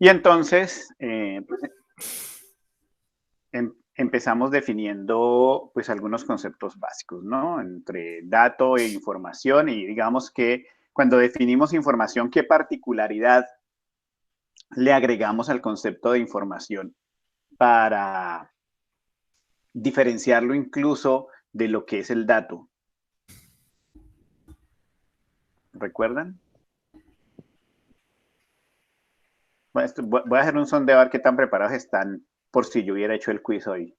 Y entonces, empezamos definiendo pues algunos conceptos básicos, ¿no? Entre dato e información, y digamos que cuando definimos información, ¿qué particularidad le agregamos al concepto de información para diferenciarlo incluso de lo que es el dato? ¿Recuerdan? Bueno, voy a hacer un sondeo a ver qué tan preparados están por si yo hubiera hecho el quiz hoy.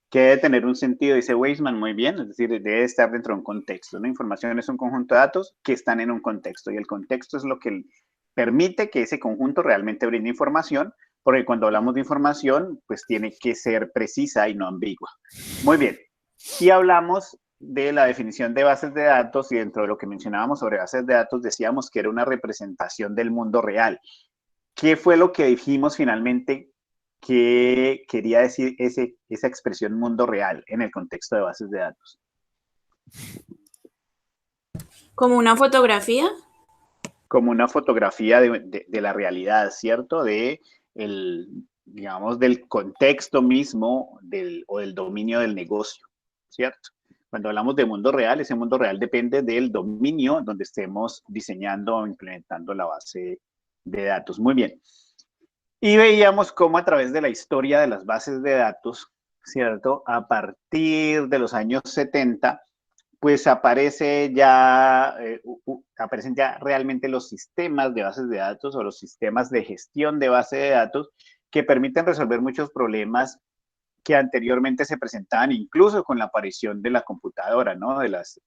Que debe tener un sentido, dice Weisman, muy bien, es decir, debe estar dentro de un contexto. Una información es un conjunto de datos que están en un contexto, y el contexto es lo que permite que ese conjunto realmente brinde información, porque cuando hablamos de información, pues tiene que ser precisa y no ambigua. Muy bien, y hablamos de la definición de bases de datos, y dentro de lo que mencionábamos sobre bases de datos, decíamos que era una representación del mundo real. ¿Qué fue lo que dijimos finalmente que quería decir esa expresión mundo real en el contexto de bases de datos? ¿Como una fotografía? Como una fotografía de la realidad, ¿cierto? Digamos, del contexto mismo o del dominio del negocio, ¿cierto? Cuando hablamos de mundo real, ese mundo real depende del dominio donde estemos diseñando o implementando la base de datos. Muy bien. Y veíamos cómo a través de la historia de las bases de datos, ¿cierto? A partir de los años 70, pues aparecen ya realmente los sistemas de bases de datos o los sistemas de gestión de base de datos que permiten resolver muchos problemas que anteriormente se presentaban incluso con la aparición de la computadora, ¿no? De las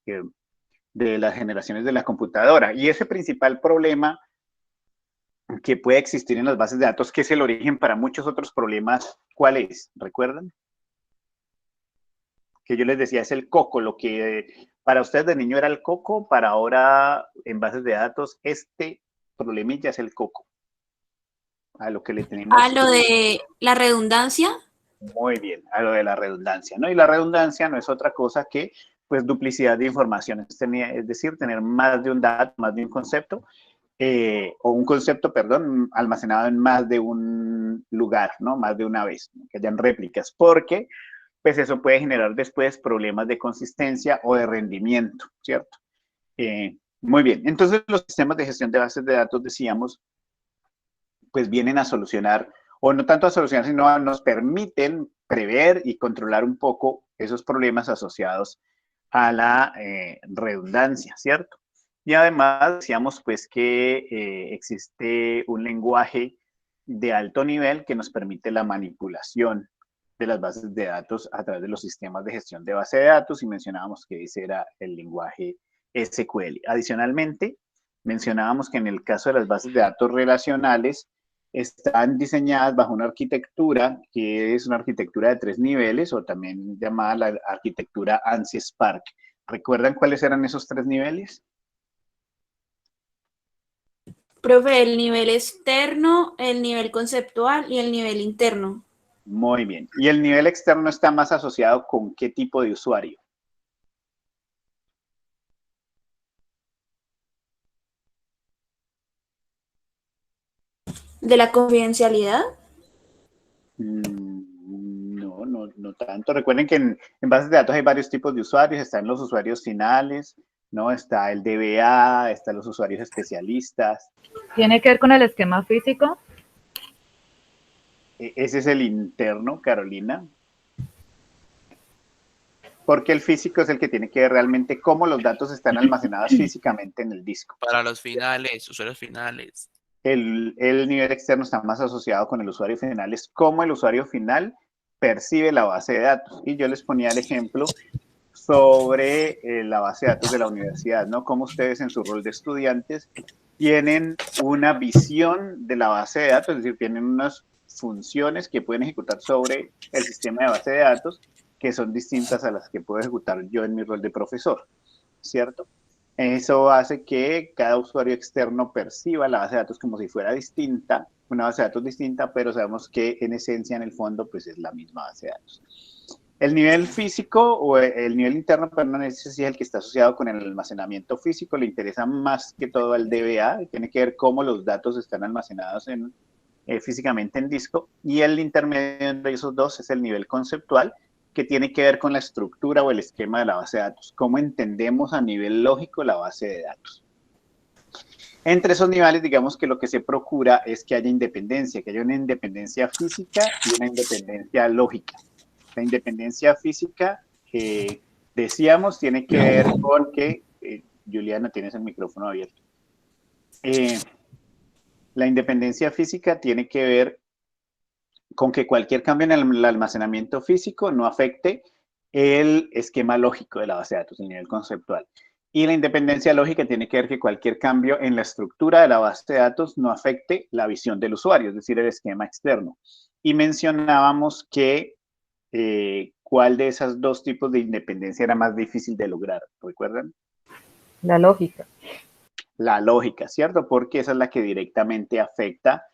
generaciones de la computadora. Y ese principal problema que puede existir en las bases de datos, que es el origen para muchos otros problemas, ¿cuál es? ¿Recuerdan? Que yo les decía, es el coco, lo que para ustedes de niño era el coco, para ahora en bases de datos, este problemilla es el coco, a lo que le A tenemos lo de la redundancia. muy bien, a lo de la redundancia, ¿no? Y la redundancia no es otra cosa que, pues, duplicidad de información, es decir, tener más de un dato, más de un concepto, o un concepto, perdón, almacenado en más de un lugar, ¿no? Más de una vez, ¿no? Que hayan réplicas, porque pues eso puede generar después problemas de consistencia o de rendimiento, ¿cierto? Muy bien, entonces los sistemas de gestión de bases de datos, decíamos, pues vienen a solucionar, o no tanto a solucionar, sino nos permiten prever y controlar un poco esos problemas asociados a la redundancia, ¿cierto? Y además decíamos pues que existe un lenguaje de alto nivel que nos permite la manipulación de las bases de datos a través de los sistemas de gestión de base de datos, y mencionábamos que ese era el lenguaje SQL. Adicionalmente, mencionábamos que en el caso de las bases de datos relacionales están diseñadas bajo una arquitectura que es una arquitectura de 3 niveles, o también llamada la arquitectura ANSI Spark. ¿Recuerdan cuáles eran esos 3 niveles? Profe, el nivel externo, el nivel conceptual y el nivel interno. Muy bien. ¿Y el nivel externo está más asociado con qué tipo de usuario? ¿De la confidencialidad? No tanto. Recuerden que en bases de datos hay varios tipos de usuarios. Están los usuarios finales, ¿no? Está el DBA, están los usuarios especialistas. ¿Tiene que ver con el esquema físico? Ese es el interno, Carolina. Porque el físico es el que tiene que ver realmente cómo los datos están almacenados físicamente en el disco. Para los finales, usuarios finales. El nivel externo está más asociado con el usuario final, es cómo el usuario final percibe la base de datos. Y yo les ponía el ejemplo sobre la base de datos de la universidad, ¿no? Cómo ustedes en su rol de estudiantes tienen una visión de la base de datos, es decir, tienen unas funciones que pueden ejecutar sobre el sistema de base de datos que son distintas a las que puedo ejecutar yo en mi rol de profesor, ¿cierto? Eso hace que cada usuario externo perciba la base de datos como si fuera distinta, una base de datos distinta, pero sabemos que en esencia, en el fondo, pues es la misma base de datos. El nivel físico o el nivel interno, perdón, ese sí es el que está asociado con el almacenamiento físico, le interesa más que todo al DBA, tiene que ver cómo los datos están almacenados físicamente en disco, y el intermedio entre esos dos es el nivel conceptual, que tiene que ver con la estructura o el esquema de la base de datos, cómo entendemos a nivel lógico la base de datos. Entre esos niveles, digamos que lo que se procura es que haya independencia, que haya una independencia física y una independencia lógica. La independencia física, decíamos, tiene que ver con que, Juliana, tienes el micrófono abierto. La independencia física tiene que ver con que cualquier cambio en el almacenamiento físico no afecte el esquema lógico de la base de datos, el nivel conceptual. Y la independencia lógica tiene que ver que cualquier cambio en la estructura de la base de datos no afecte la visión del usuario, es decir, el esquema externo. Y mencionábamos que cuál de esos dos tipos de independencia era más difícil de lograr, ¿recuerdan? La lógica. La lógica, ¿cierto? Porque esa es la que directamente afecta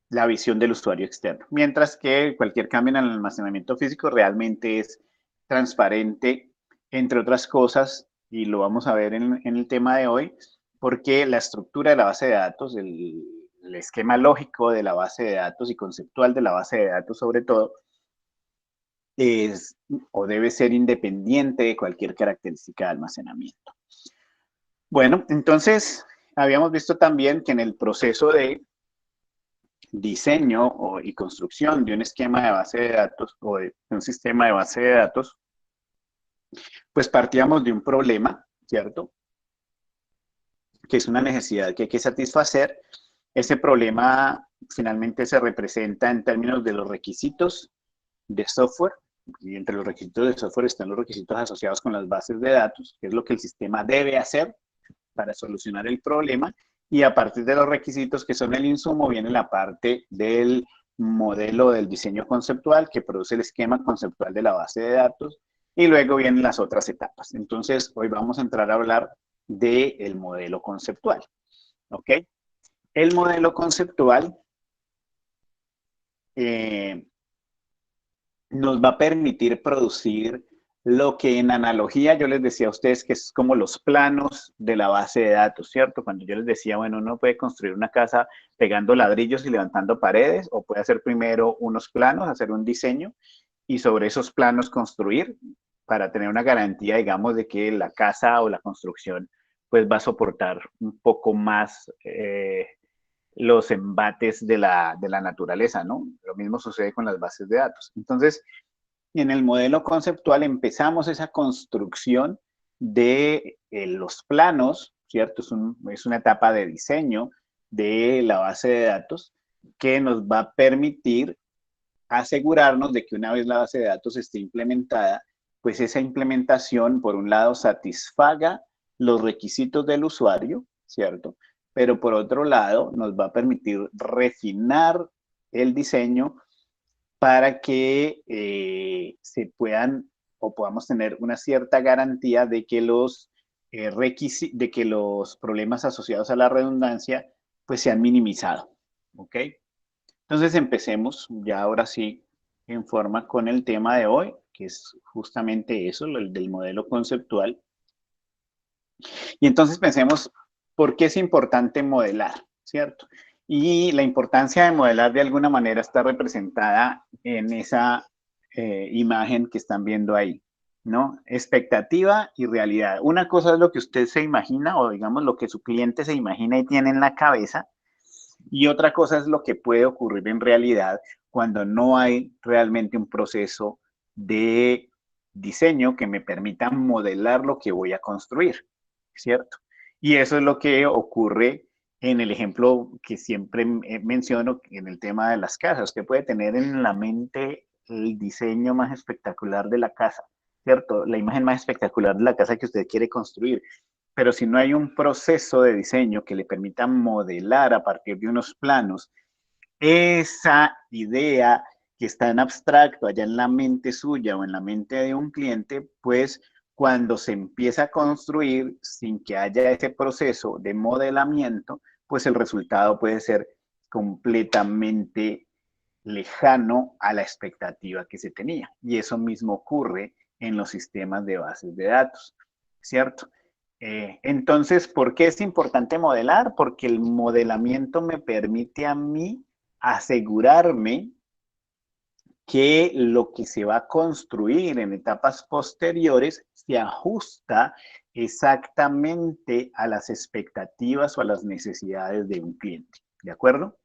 la visión del usuario externo. Mientras que cualquier cambio en el almacenamiento físico realmente es transparente, entre otras cosas, y lo vamos a ver en el tema de hoy, porque la estructura de la base de datos, el esquema lógico de la base de datos y conceptual de la base de datos sobre todo, es o debe ser independiente de cualquier característica de almacenamiento. Bueno, entonces habíamos visto también que en el proceso de diseño y construcción de un esquema de base de datos o de un sistema de base de datos, pues partíamos de un problema, ¿cierto? Que es una necesidad que hay que satisfacer. Ese problema finalmente se representa en términos de los requisitos de software, y entre los requisitos de software están los requisitos asociados con las bases de datos, que es lo que el sistema debe hacer para solucionar el problema, y a partir de los requisitos que son el insumo viene la parte del modelo del diseño conceptual que produce el esquema conceptual de la base de datos, y luego vienen las otras etapas. Entonces, hoy vamos a entrar a hablar del modelo conceptual, ¿ok? El modelo conceptual nos va a permitir producir lo que en analogía yo les decía a ustedes que es como los planos de la base de datos, ¿cierto? Cuando yo les decía, bueno, uno puede construir una casa pegando ladrillos y levantando paredes, o puede hacer primero unos planos, hacer un diseño, y sobre esos planos construir para tener una garantía, digamos, de que la casa o la construcción pues va a soportar un poco más los embates de la naturaleza, ¿no? Lo mismo sucede con las bases de datos. Entonces, en el modelo conceptual empezamos esa construcción de los planos, ¿cierto? Es una etapa de diseño de la base de datos que nos va a permitir asegurarnos de que una vez la base de datos esté implementada, pues esa implementación, por un lado, satisfaga los requisitos del usuario, ¿cierto? Pero por otro lado, nos va a permitir refinar el diseño para que se puedan o podamos tener una cierta garantía de que de que los problemas asociados a la redundancia pues sean minimizados, ¿ok? Entonces empecemos ya ahora sí en forma con el tema de hoy, que es justamente eso, el del modelo conceptual. Y entonces pensemos, ¿por qué es importante modelar? ¿Cierto? Y la importancia de modelar de alguna manera está representada en esa imagen que están viendo ahí, ¿no? Expectativa y realidad. Una cosa es lo que usted se imagina, o digamos lo que su cliente se imagina y tiene en la cabeza, y otra cosa es lo que puede ocurrir en realidad cuando no hay realmente un proceso de diseño que me permita modelar lo que voy a construir, ¿cierto? Y eso es lo que ocurre en el ejemplo que siempre menciono en el tema de las casas. Usted puede tener en la mente el diseño más espectacular de la casa, ¿cierto? La imagen más espectacular de la casa que usted quiere construir. Pero si no hay un proceso de diseño que le permita modelar a partir de unos planos esa idea que está en abstracto allá en la mente suya o en la mente de un cliente, pues cuando se empieza a construir sin que haya ese proceso de modelamiento, pues el resultado puede ser completamente lejano a la expectativa que se tenía. Y eso mismo ocurre en los sistemas de bases de datos, ¿cierto? Entonces, ¿por qué es importante modelar? Porque el modelamiento me permite a mí asegurarme que lo que se va a construir en etapas posteriores se ajusta exactamente a las expectativas o a las necesidades de un cliente. ¿De acuerdo?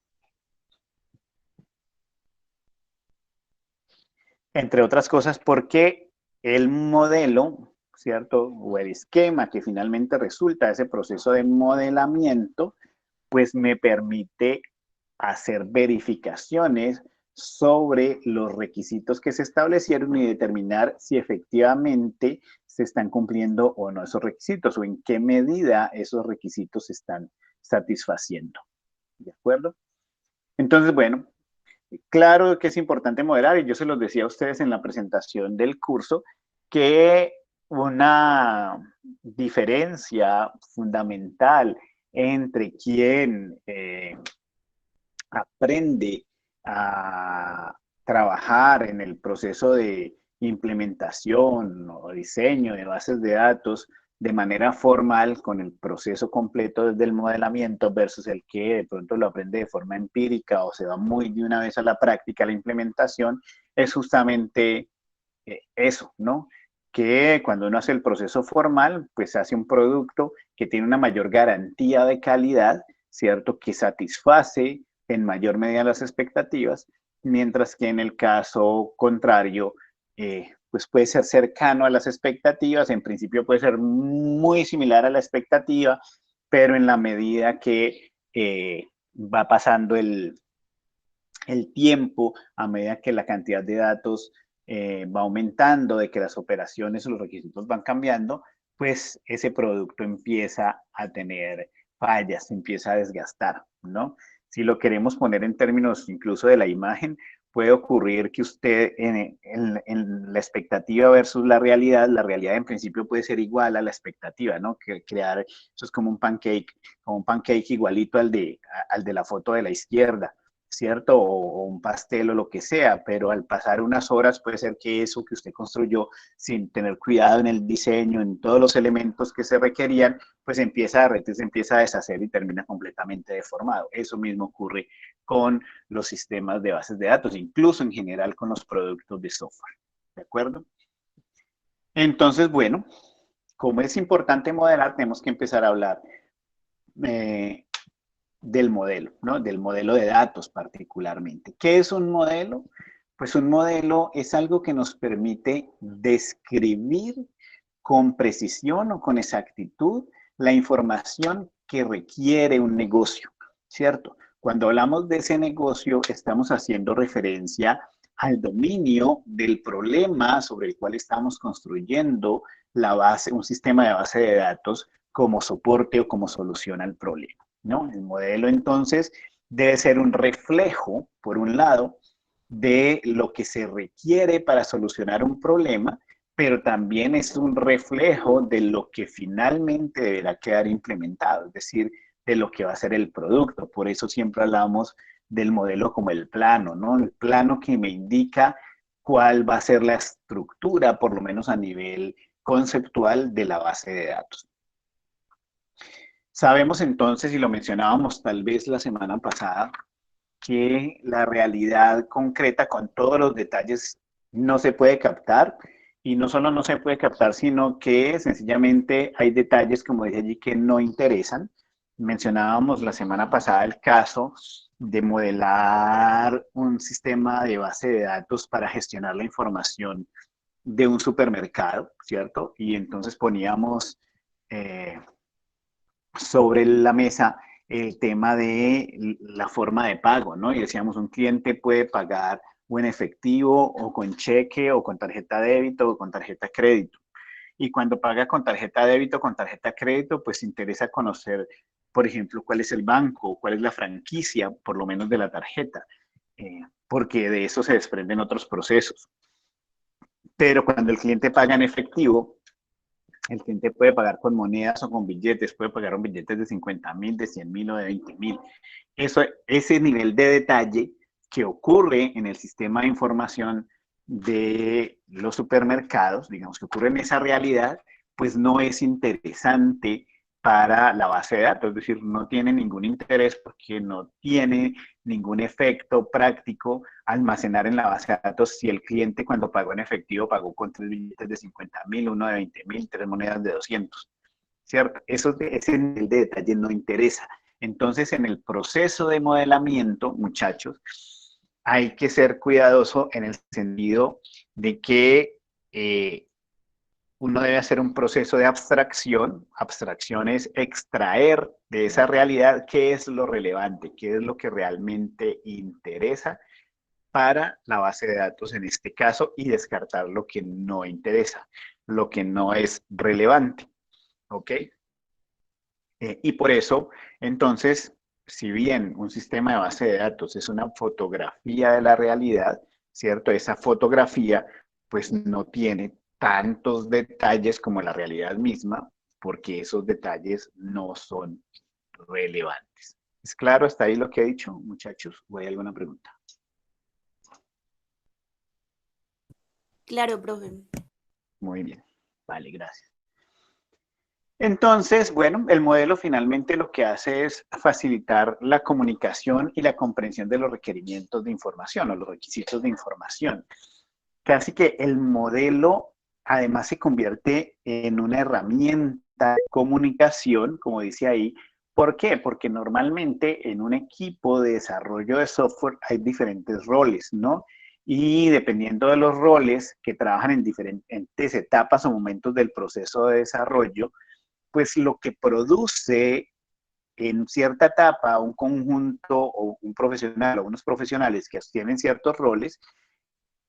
Entre otras cosas, porque el modelo, ¿cierto? O el esquema que finalmente resulta de ese proceso de modelamiento, pues me permite hacer verificaciones sobre los requisitos que se establecieron y determinar si efectivamente se están cumpliendo o no esos requisitos o en qué medida esos requisitos se están satisfaciendo. ¿De acuerdo? Entonces, bueno, claro que es importante modelar, y yo se los decía a ustedes en la presentación del curso, que una diferencia fundamental entre quien aprende a trabajar en el proceso de implementación o diseño de bases de datos de manera formal con el proceso completo desde el modelamiento versus el que de pronto lo aprende de forma empírica o se va muy de una vez a la práctica, la implementación, es justamente eso, ¿no? Que cuando uno hace el proceso formal, pues hace un producto que tiene una mayor garantía de calidad, ¿cierto? Que satisface en mayor medida las expectativas, mientras que en el caso contrario, pues puede ser cercano a las expectativas, en principio puede ser muy similar a la expectativa, pero en la medida que va pasando el tiempo, a medida que la cantidad de datos va aumentando, de que las operaciones o los requisitos van cambiando, pues ese producto empieza a tener fallas, empieza a desgastar, ¿no? Si lo queremos poner en términos incluso de la imagen, puede ocurrir que usted en la expectativa versus la realidad en principio puede ser igual a la expectativa, ¿no? Que crear, eso es como un pancake igualito al de la foto de la izquierda, ¿cierto? O un pastel o lo que sea, pero al pasar unas horas puede ser que eso que usted construyó sin tener cuidado en el diseño, en todos los elementos que se requerían, pues empieza a derretir, se empieza a deshacer y termina completamente deformado. Eso mismo ocurre con los sistemas de bases de datos, incluso en general con los productos de software, ¿de acuerdo? Entonces, bueno, como es importante modelar, tenemos que empezar a hablar del modelo, ¿no? Del modelo de datos particularmente. ¿Qué es un modelo? Pues un modelo es algo que nos permite describir con precisión o con exactitud la información que requiere un negocio, ¿cierto? Cuando hablamos de ese negocio, estamos haciendo referencia al dominio del problema sobre el cual estamos construyendo la base, un sistema de base de datos como soporte o como solución al problema, ¿no? El modelo entonces debe ser un reflejo, por un lado, de lo que se requiere para solucionar un problema, pero también es un reflejo de lo que finalmente deberá quedar implementado, es decir, de lo que va a ser el producto. Por eso siempre hablamos del modelo como el plano, ¿no? El plano que me indica cuál va a ser la estructura, por lo menos a nivel conceptual, de la base de datos. Sabemos entonces, y lo mencionábamos tal vez la semana pasada, que la realidad concreta con todos los detalles no se puede captar, y no solo no se puede captar, sino que sencillamente hay detalles, como dije allí, que no interesan. Mencionábamos la semana pasada el caso de modelar un sistema de base de datos para gestionar la información de un supermercado, ¿cierto? Y entonces poníamos sobre la mesa el tema de la forma de pago, ¿no? Y decíamos, un cliente puede pagar o en efectivo o con cheque o con tarjeta débito o con tarjeta crédito. Y cuando paga con tarjeta débito o con tarjeta crédito, pues interesa conocer, por ejemplo, cuál es el banco, cuál es la franquicia, por lo menos de la tarjeta, porque de eso se desprenden otros procesos. Pero cuando el cliente paga en efectivo, el cliente puede pagar con monedas o con billetes, puede pagar con billetes de 50.000, de 100.000 o de 20.000. Ese nivel de detalle que ocurre en el sistema de información de los supermercados, digamos que ocurre en esa realidad, pues no es interesante para la base de datos, es decir, no tiene ningún interés porque no tiene ningún efecto práctico almacenar en la base de datos si el cliente cuando pagó en efectivo pagó con 3 billetes de 50.000, uno de 20.000, 3 monedas de 200, ¿cierto? Ese nivel de detalle no interesa. Entonces, en el proceso de modelamiento, muchachos, hay que ser cuidadoso en el sentido de que uno debe hacer un proceso de abstracción. Abstracción es extraer de esa realidad qué es lo relevante, qué es lo que realmente interesa para la base de datos en este caso y descartar lo que no interesa, lo que no es relevante. ¿Ok? Y por eso, entonces, si bien un sistema de base de datos es una fotografía de la realidad, ¿cierto? Esa fotografía, pues no tiene tantos detalles como la realidad misma, porque esos detalles no son relevantes. ¿Es claro hasta ahí lo que he dicho, muchachos? ¿O hay alguna pregunta? Claro, profe. Muy bien. Vale, gracias. Entonces, bueno, el modelo finalmente lo que hace es facilitar la comunicación y la comprensión de los requerimientos de información o los requisitos de información. Casi que el modelo además se convierte en una herramienta de comunicación, como dice ahí. ¿Por qué? Porque normalmente en un equipo de desarrollo de software hay diferentes roles, ¿no? Y dependiendo de los roles que trabajan en diferentes etapas o momentos del proceso de desarrollo, pues lo que produce en cierta etapa un conjunto o un profesional o unos profesionales que tienen ciertos roles,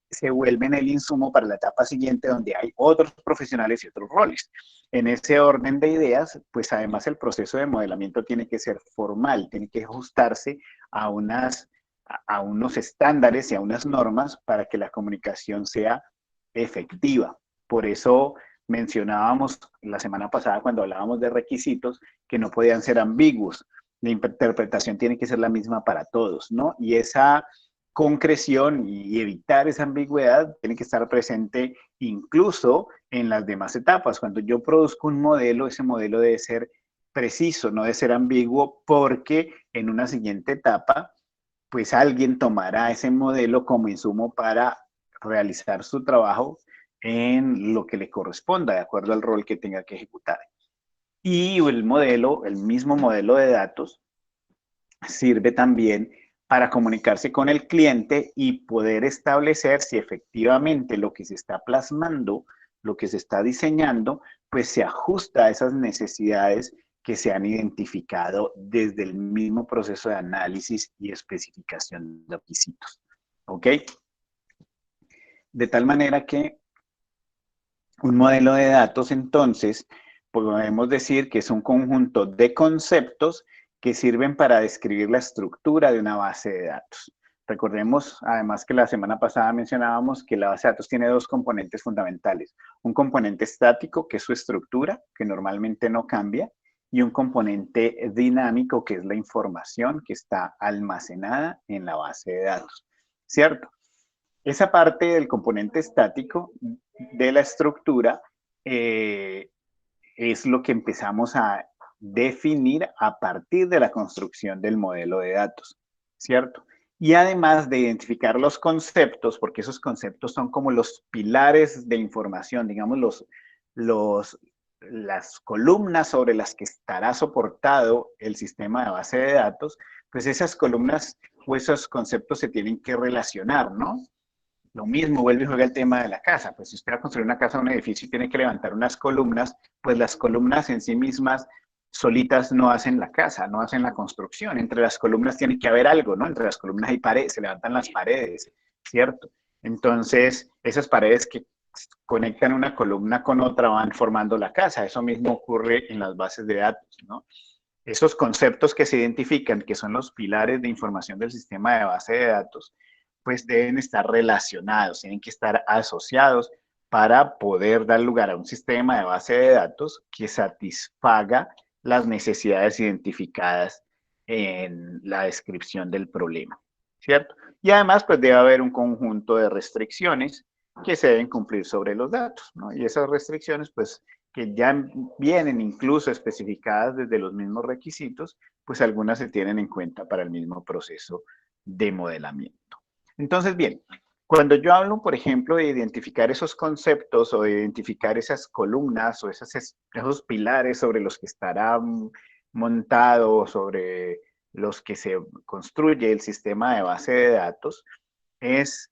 se vuelven el insumo para la etapa siguiente donde hay otros profesionales y otros roles. En ese orden de ideas, pues además el proceso de modelamiento tiene que ser formal, tiene que ajustarse a unos estándares y a unas normas para que la comunicación sea efectiva. Por eso mencionábamos la semana pasada cuando hablábamos de requisitos que no podían ser ambiguos. La interpretación tiene que ser la misma para todos, ¿no? Y esa concreción y evitar esa ambigüedad tiene que estar presente incluso en las demás etapas. Cuando yo produzco un modelo, ese modelo debe ser preciso, no debe ser ambiguo, porque en una siguiente etapa, pues alguien tomará ese modelo como insumo para realizar su trabajo en lo que le corresponda, de acuerdo al rol que tenga que ejecutar. Y el modelo, el mismo modelo de datos, sirve también para comunicarse con el cliente y poder establecer si efectivamente lo que se está plasmando, lo que se está diseñando, pues se ajusta a esas necesidades que se han identificado desde el mismo proceso de análisis y especificación de requisitos. ¿Ok? De tal manera que un modelo de datos, entonces, podemos decir que es un conjunto de conceptos que sirven para describir la estructura de una base de datos. Recordemos, además, que la semana pasada mencionábamos que la base de datos tiene dos componentes fundamentales. Un componente estático, que es su estructura, que normalmente no cambia, y un componente dinámico, que es la información que está almacenada en la base de datos, ¿cierto? Esa parte del componente estático de la estructura es lo que empezamos a definir a partir de la construcción del modelo de datos, ¿cierto? Y además de identificar los conceptos, porque esos conceptos son como los pilares de información, digamos, las columnas sobre las que estará soportado el sistema de base de datos, pues esas columnas o esos conceptos se tienen que relacionar, ¿no? Lo mismo, vuelve y juega el tema de la casa. Pues si usted va a construir una casa o un edificio y tiene que levantar unas columnas, pues las columnas en sí mismas solitas no hacen la casa, no hacen la construcción. Entre las columnas tiene que haber algo, ¿no? Entre las columnas hay paredes, se levantan las paredes, ¿cierto? Entonces, esas paredes que conectan una columna con otra van formando la casa. Eso mismo ocurre en las bases de datos, ¿no? Esos conceptos que se identifican, que son los pilares de información del sistema de base de datos, pues deben estar relacionados, tienen que estar asociados para poder dar lugar a un sistema de base de datos que satisfaga las necesidades identificadas en la descripción del problema, ¿cierto? Y además, pues debe haber un conjunto de restricciones que se deben cumplir sobre los datos, ¿no? Y esas restricciones, pues, que ya vienen incluso especificadas desde los mismos requisitos, pues algunas se tienen en cuenta para el mismo proceso de modelamiento. Entonces, bien, cuando yo hablo, por ejemplo, de identificar esos conceptos o de identificar esas columnas o esos pilares sobre los que estará montado, sobre los que se construye el sistema de base de datos, es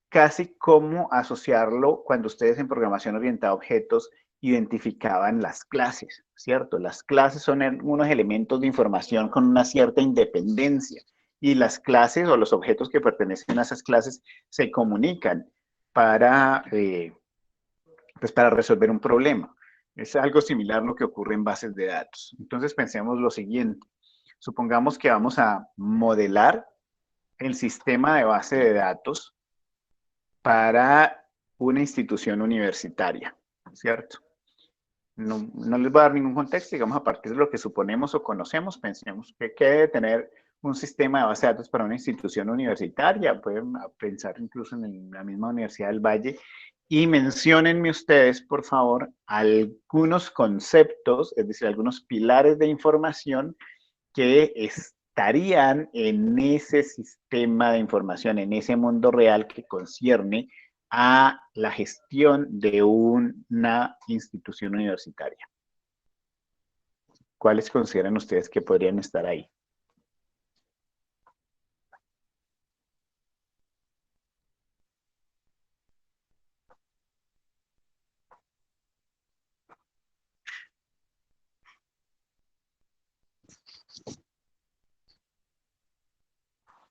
casi como asociarlo cuando ustedes en programación orientada a objetos identificaban las clases, ¿cierto? Las clases son unos elementos de información con una cierta independencia y las clases o los objetos que pertenecen a esas clases se comunican para, pues para resolver un problema. Es algo similar a lo que ocurre en bases de datos. Entonces pensemos lo siguiente. Supongamos que vamos a modelar el sistema de base de datos para una institución universitaria, ¿cierto? No les voy a dar ningún contexto, digamos, a partir de lo que suponemos o conocemos, pensemos que debe tener un sistema de base de datos para una institución universitaria, pueden pensar incluso en la misma Universidad del Valle, y menciónenme ustedes, por favor, algunos conceptos, es decir, algunos pilares de información que estarían en ese sistema de información, en ese mundo real que concierne a la gestión de una institución universitaria. ¿Cuáles consideran ustedes que podrían estar ahí?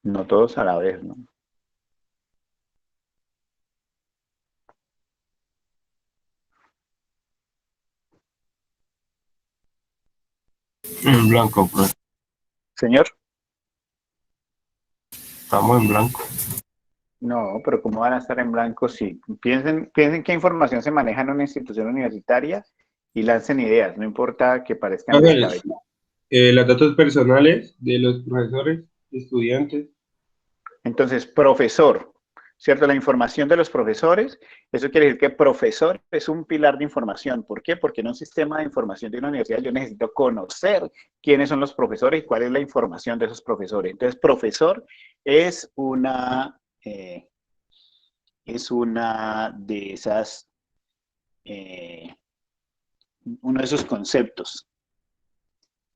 No todos a la vez, ¿no? En blanco, pues. Señor. Estamos en blanco. No, pero ¿cómo van a estar en blanco si piensen qué información se maneja en una institución universitaria y lancen ideas, no importa que parezcan descabelladas. Los datos personales de los profesores, estudiantes. Entonces, profesor, ¿cierto? La información de los profesores, eso quiere decir que profesor es un pilar de información. ¿Por qué? Porque en un sistema de información de una universidad yo necesito conocer quiénes son los profesores y cuál es la información de esos profesores. Entonces, profesor es una de esas, uno de esos conceptos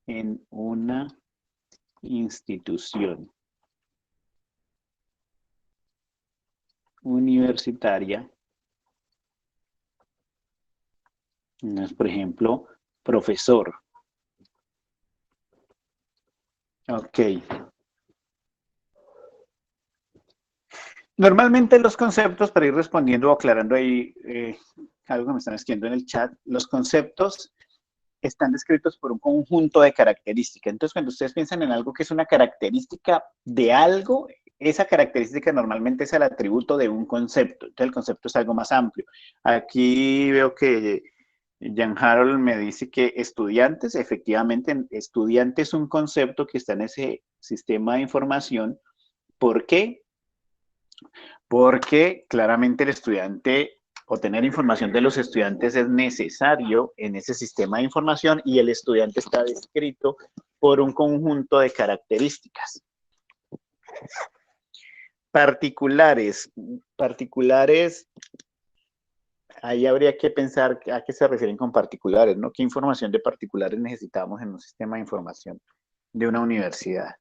en una institución universitaria. Por ejemplo, profesor. Ok. Normalmente los conceptos, para ir respondiendo o aclarando ahí algo que me están escribiendo en el chat, los conceptos están descritos por un conjunto de características. Entonces, cuando ustedes piensan en algo que es una característica de algo, esa característica normalmente es el atributo de un concepto. Entonces, el concepto es algo más amplio. Aquí veo que Jan Harold me dice que estudiantes, efectivamente, estudiante es un concepto que está en ese sistema de información. ¿Por qué? Porque claramente el estudiante o tener información de los estudiantes es necesario en ese sistema de información y el estudiante está descrito por un conjunto de características. Particulares, ahí habría que pensar a qué se refieren con particulares, ¿no? ¿Qué información de particulares necesitamos en un sistema de información de una universidad?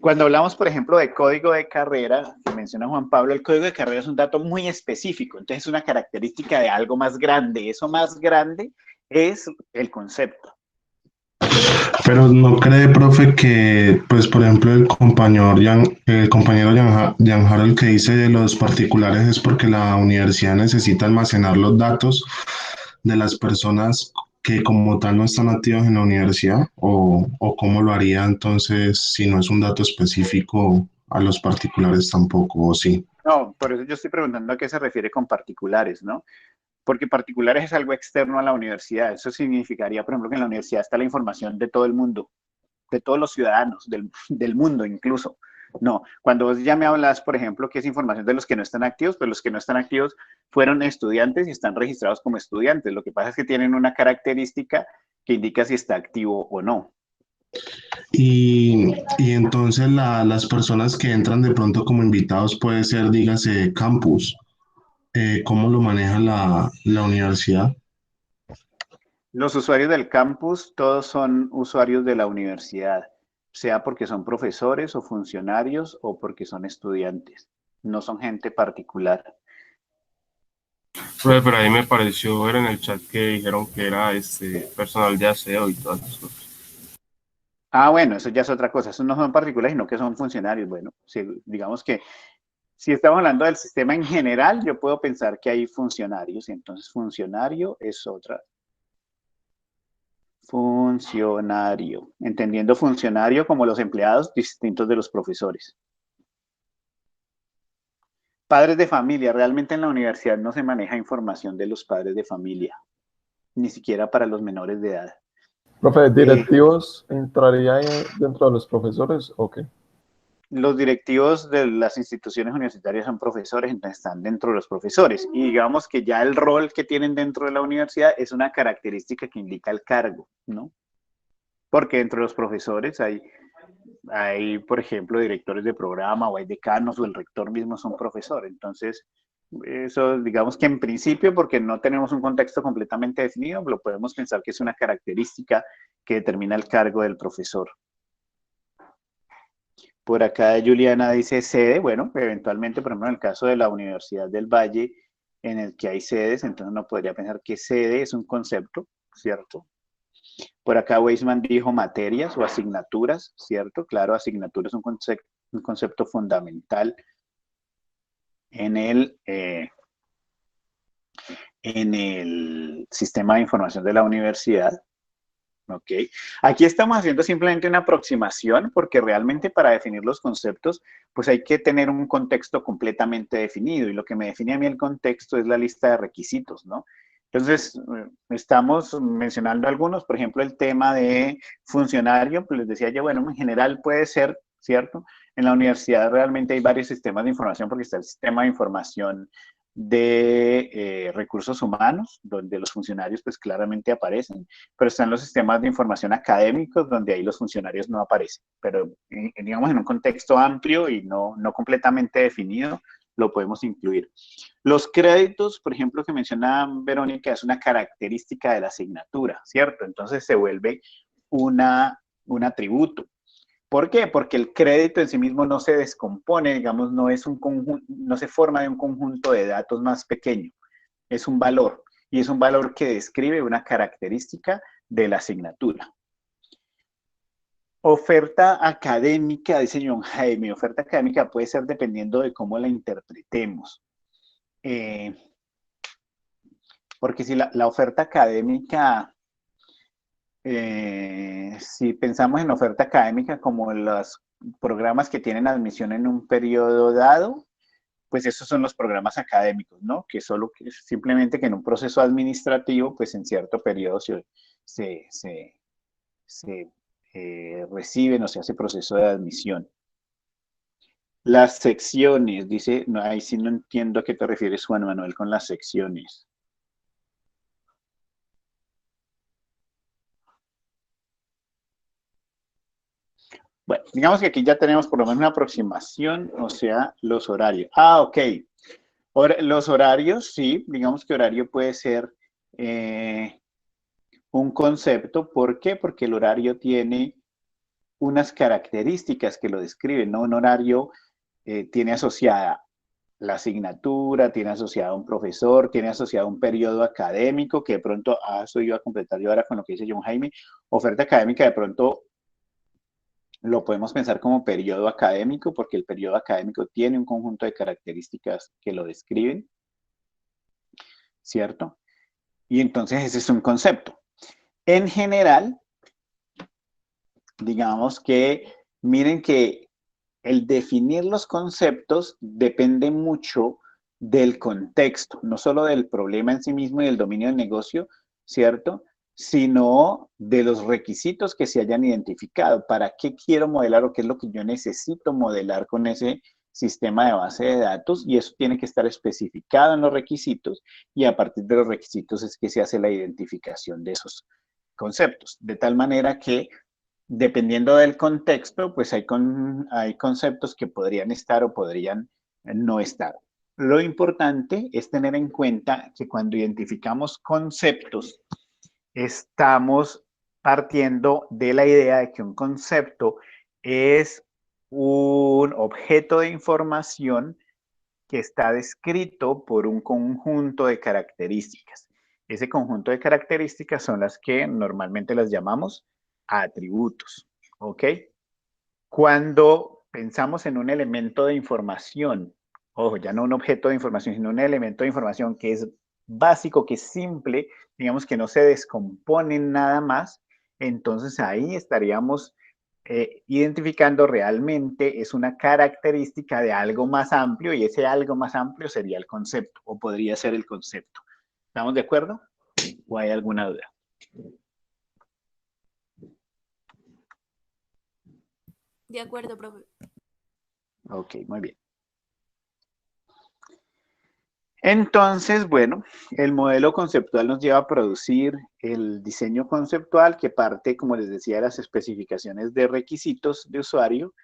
Cuando hablamos, por ejemplo, de código de carrera, que menciona Juan Pablo, el código de carrera es un dato muy específico, entonces es una característica de algo más grande. Eso más grande es el concepto. Pero ¿no cree, profe, que, pues, por ejemplo, el compañero Jan Harold que dice de los particulares es porque la universidad necesita almacenar los datos de las personas que como tal no están activos en la universidad? ¿O cómo lo haría entonces si no es un dato específico a los particulares tampoco, o sí? No, por eso yo estoy preguntando a qué se refiere con particulares, ¿no? Porque particulares es algo externo a la universidad. Eso significaría, por ejemplo, que en la universidad está la información de todo el mundo, de todos los ciudadanos, del mundo incluso. No, cuando vos ya me hablas, por ejemplo, que es información de los que no están activos, pues los que no están activos fueron estudiantes y están registrados como estudiantes. Lo que pasa es que tienen una característica que indica si está activo o no. Y entonces las personas que entran de pronto como invitados puede ser, dígase, campus. ¿Cómo lo maneja la universidad? Los usuarios del campus, todos son usuarios de la universidad, sea porque son profesores o funcionarios o porque son estudiantes. No son gente particular. Profe, pero ahí me pareció ver en el chat que dijeron que era personal de aseo y todas esas cosas. Ah, bueno, eso ya es otra cosa. Eso no son particulares, sino que son funcionarios. Bueno, digamos que si estamos hablando del sistema en general, yo puedo pensar que hay funcionarios. Y entonces funcionario es otra. Funcionario. Entendiendo funcionario como los empleados distintos de los profesores. Padres de familia. Realmente en la universidad no se maneja información de los padres de familia. Ni siquiera para los menores de edad. Profe, ¿directivos entrarían dentro de los profesores o qué? Los directivos de las instituciones universitarias son profesores, entonces están dentro de los profesores. Y digamos que ya el rol que tienen dentro de la universidad es una característica que indica el cargo, ¿no? Porque dentro de los profesores hay, por ejemplo, directores de programa o hay decanos o el rector mismo son profesor. Entonces, eso digamos que en principio, porque no tenemos un contexto completamente definido, lo podemos pensar que es una característica que determina el cargo del profesor. Por acá Juliana dice sede, bueno, eventualmente, por ejemplo, en el caso de la Universidad del Valle, en el que hay sedes, entonces uno podría pensar que sede es un concepto, ¿cierto? Por acá Weisman dijo materias o asignaturas, ¿cierto? Claro, asignatura es un concepto fundamental en el sistema de información de la universidad. ¿Ok? Aquí estamos haciendo simplemente una aproximación porque realmente para definir los conceptos pues hay que tener un contexto completamente definido y lo que me define a mí el contexto es la lista de requisitos, ¿no? Entonces, estamos mencionando algunos, por ejemplo, el tema de funcionario, pues les decía yo, bueno, en general puede ser, ¿cierto? En la universidad realmente hay varios sistemas de información porque está el sistema de información de recursos humanos, donde los funcionarios pues claramente aparecen, pero están los sistemas de información académicos, donde ahí los funcionarios no aparecen, pero digamos en un contexto amplio y no completamente definido, lo podemos incluir. Los créditos, por ejemplo, que menciona Verónica, es una característica de la asignatura, ¿cierto? Entonces se vuelve un atributo. ¿Por qué? Porque el crédito en sí mismo no se descompone, digamos, no es un conjunto, no se forma de un conjunto de datos más pequeño, es un valor, y es un valor que describe una característica de la asignatura. Oferta académica, dice John Jaime, oferta académica puede ser dependiendo de cómo la interpretemos. Porque si la oferta académica, si pensamos en oferta académica como los programas que tienen admisión en un periodo dado, pues esos son los programas académicos, ¿no? Que simplemente que en un proceso administrativo, pues en cierto periodo se reciben o se hace proceso de admisión. Las secciones, dice, no, ahí sí no entiendo a qué te refieres, Juan Manuel, con las secciones. Bueno, digamos que aquí ya tenemos por lo menos una aproximación, o sea, los horarios. Ah, ok. Los horarios, sí, digamos que horario puede ser un concepto. ¿Por qué? Porque el horario tiene unas características que lo describen, ¿no? Un horario tiene asociada la asignatura, tiene asociado un profesor, tiene asociado un periodo académico, que de pronto, eso iba a completar yo ahora con lo que dice John Jaime, oferta académica de pronto lo podemos pensar como periodo académico, porque el periodo académico tiene un conjunto de características que lo describen, ¿cierto? Y entonces ese es un concepto. En general, digamos que, miren que el definir los conceptos depende mucho del contexto, no solo del problema en sí mismo y del dominio del negocio, ¿cierto? sino de los requisitos que se hayan identificado. ¿Para qué quiero modelar o qué es lo que yo necesito modelar con ese sistema de base de datos? Y eso tiene que estar especificado en los requisitos, y a partir de los requisitos es que se hace la identificación de esos conceptos. De tal manera que, dependiendo del contexto, pues hay conceptos que podrían estar o podrían no estar. Lo importante es tener en cuenta que cuando identificamos conceptos, estamos partiendo de la idea de que un concepto es un objeto de información que está descrito por un conjunto de características. Ese conjunto de características son las que normalmente las llamamos atributos, ¿ok? Cuando pensamos en un elemento de información, ojo, ya no un objeto de información, sino un elemento de información que es básico, que es simple, digamos que no se descompone en nada más, entonces ahí estaríamos identificando realmente es una característica de algo más amplio, y ese algo más amplio sería el concepto, o podría ser el concepto. ¿Estamos de acuerdo? ¿O hay alguna duda? De acuerdo, profe. Ok, muy bien. Entonces, bueno, el modelo conceptual nos lleva a producir el diseño conceptual, que parte, como les decía, de las especificaciones de requisitos de usuario,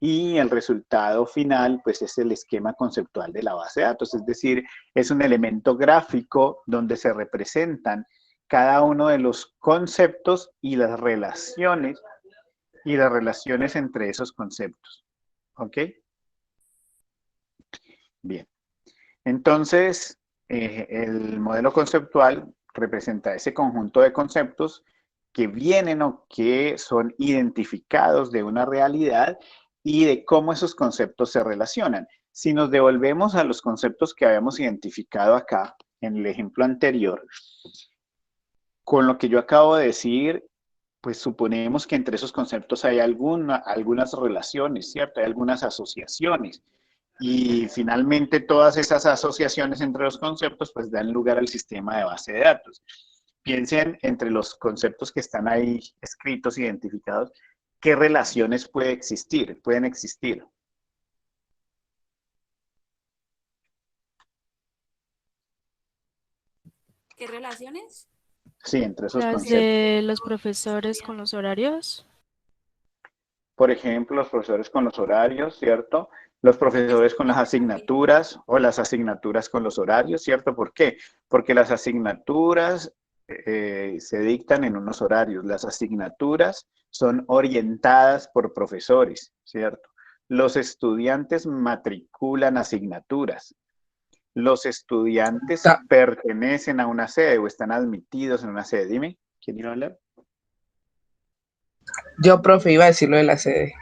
y el resultado final, pues, es el esquema conceptual de la base de datos. Es decir, es un elemento gráfico donde se representan cada uno de los conceptos y las relaciones entre esos conceptos. ¿Ok? Bien. Entonces, el modelo conceptual representa ese conjunto de conceptos que vienen o que son identificados de una realidad y de cómo esos conceptos se relacionan. Si nos devolvemos a los conceptos que habíamos identificado acá, en el ejemplo anterior, con lo que yo acabo de decir, pues suponemos que entre esos conceptos hay algunas relaciones, ¿cierto? Hay algunas asociaciones. Y finalmente todas esas asociaciones entre los conceptos pues dan lugar al sistema de base de datos. Piensen entre los conceptos que están ahí escritos, identificados, ¿qué relaciones pueden existir? ¿Qué relaciones? Sí, entre esos Las conceptos. de los profesores con los horarios. Por ejemplo, los profesores con los horarios, ¿cierto? Los profesores con las asignaturas, o las asignaturas con los horarios, ¿cierto? ¿Por qué? Porque las asignaturas se dictan en unos horarios. Las asignaturas son orientadas por profesores, ¿cierto? Los estudiantes matriculan asignaturas. Los estudiantes pertenecen a una sede o están admitidos en una sede. Dime, ¿quién iba a hablar? Yo, profe, iba a decir lo de la sede.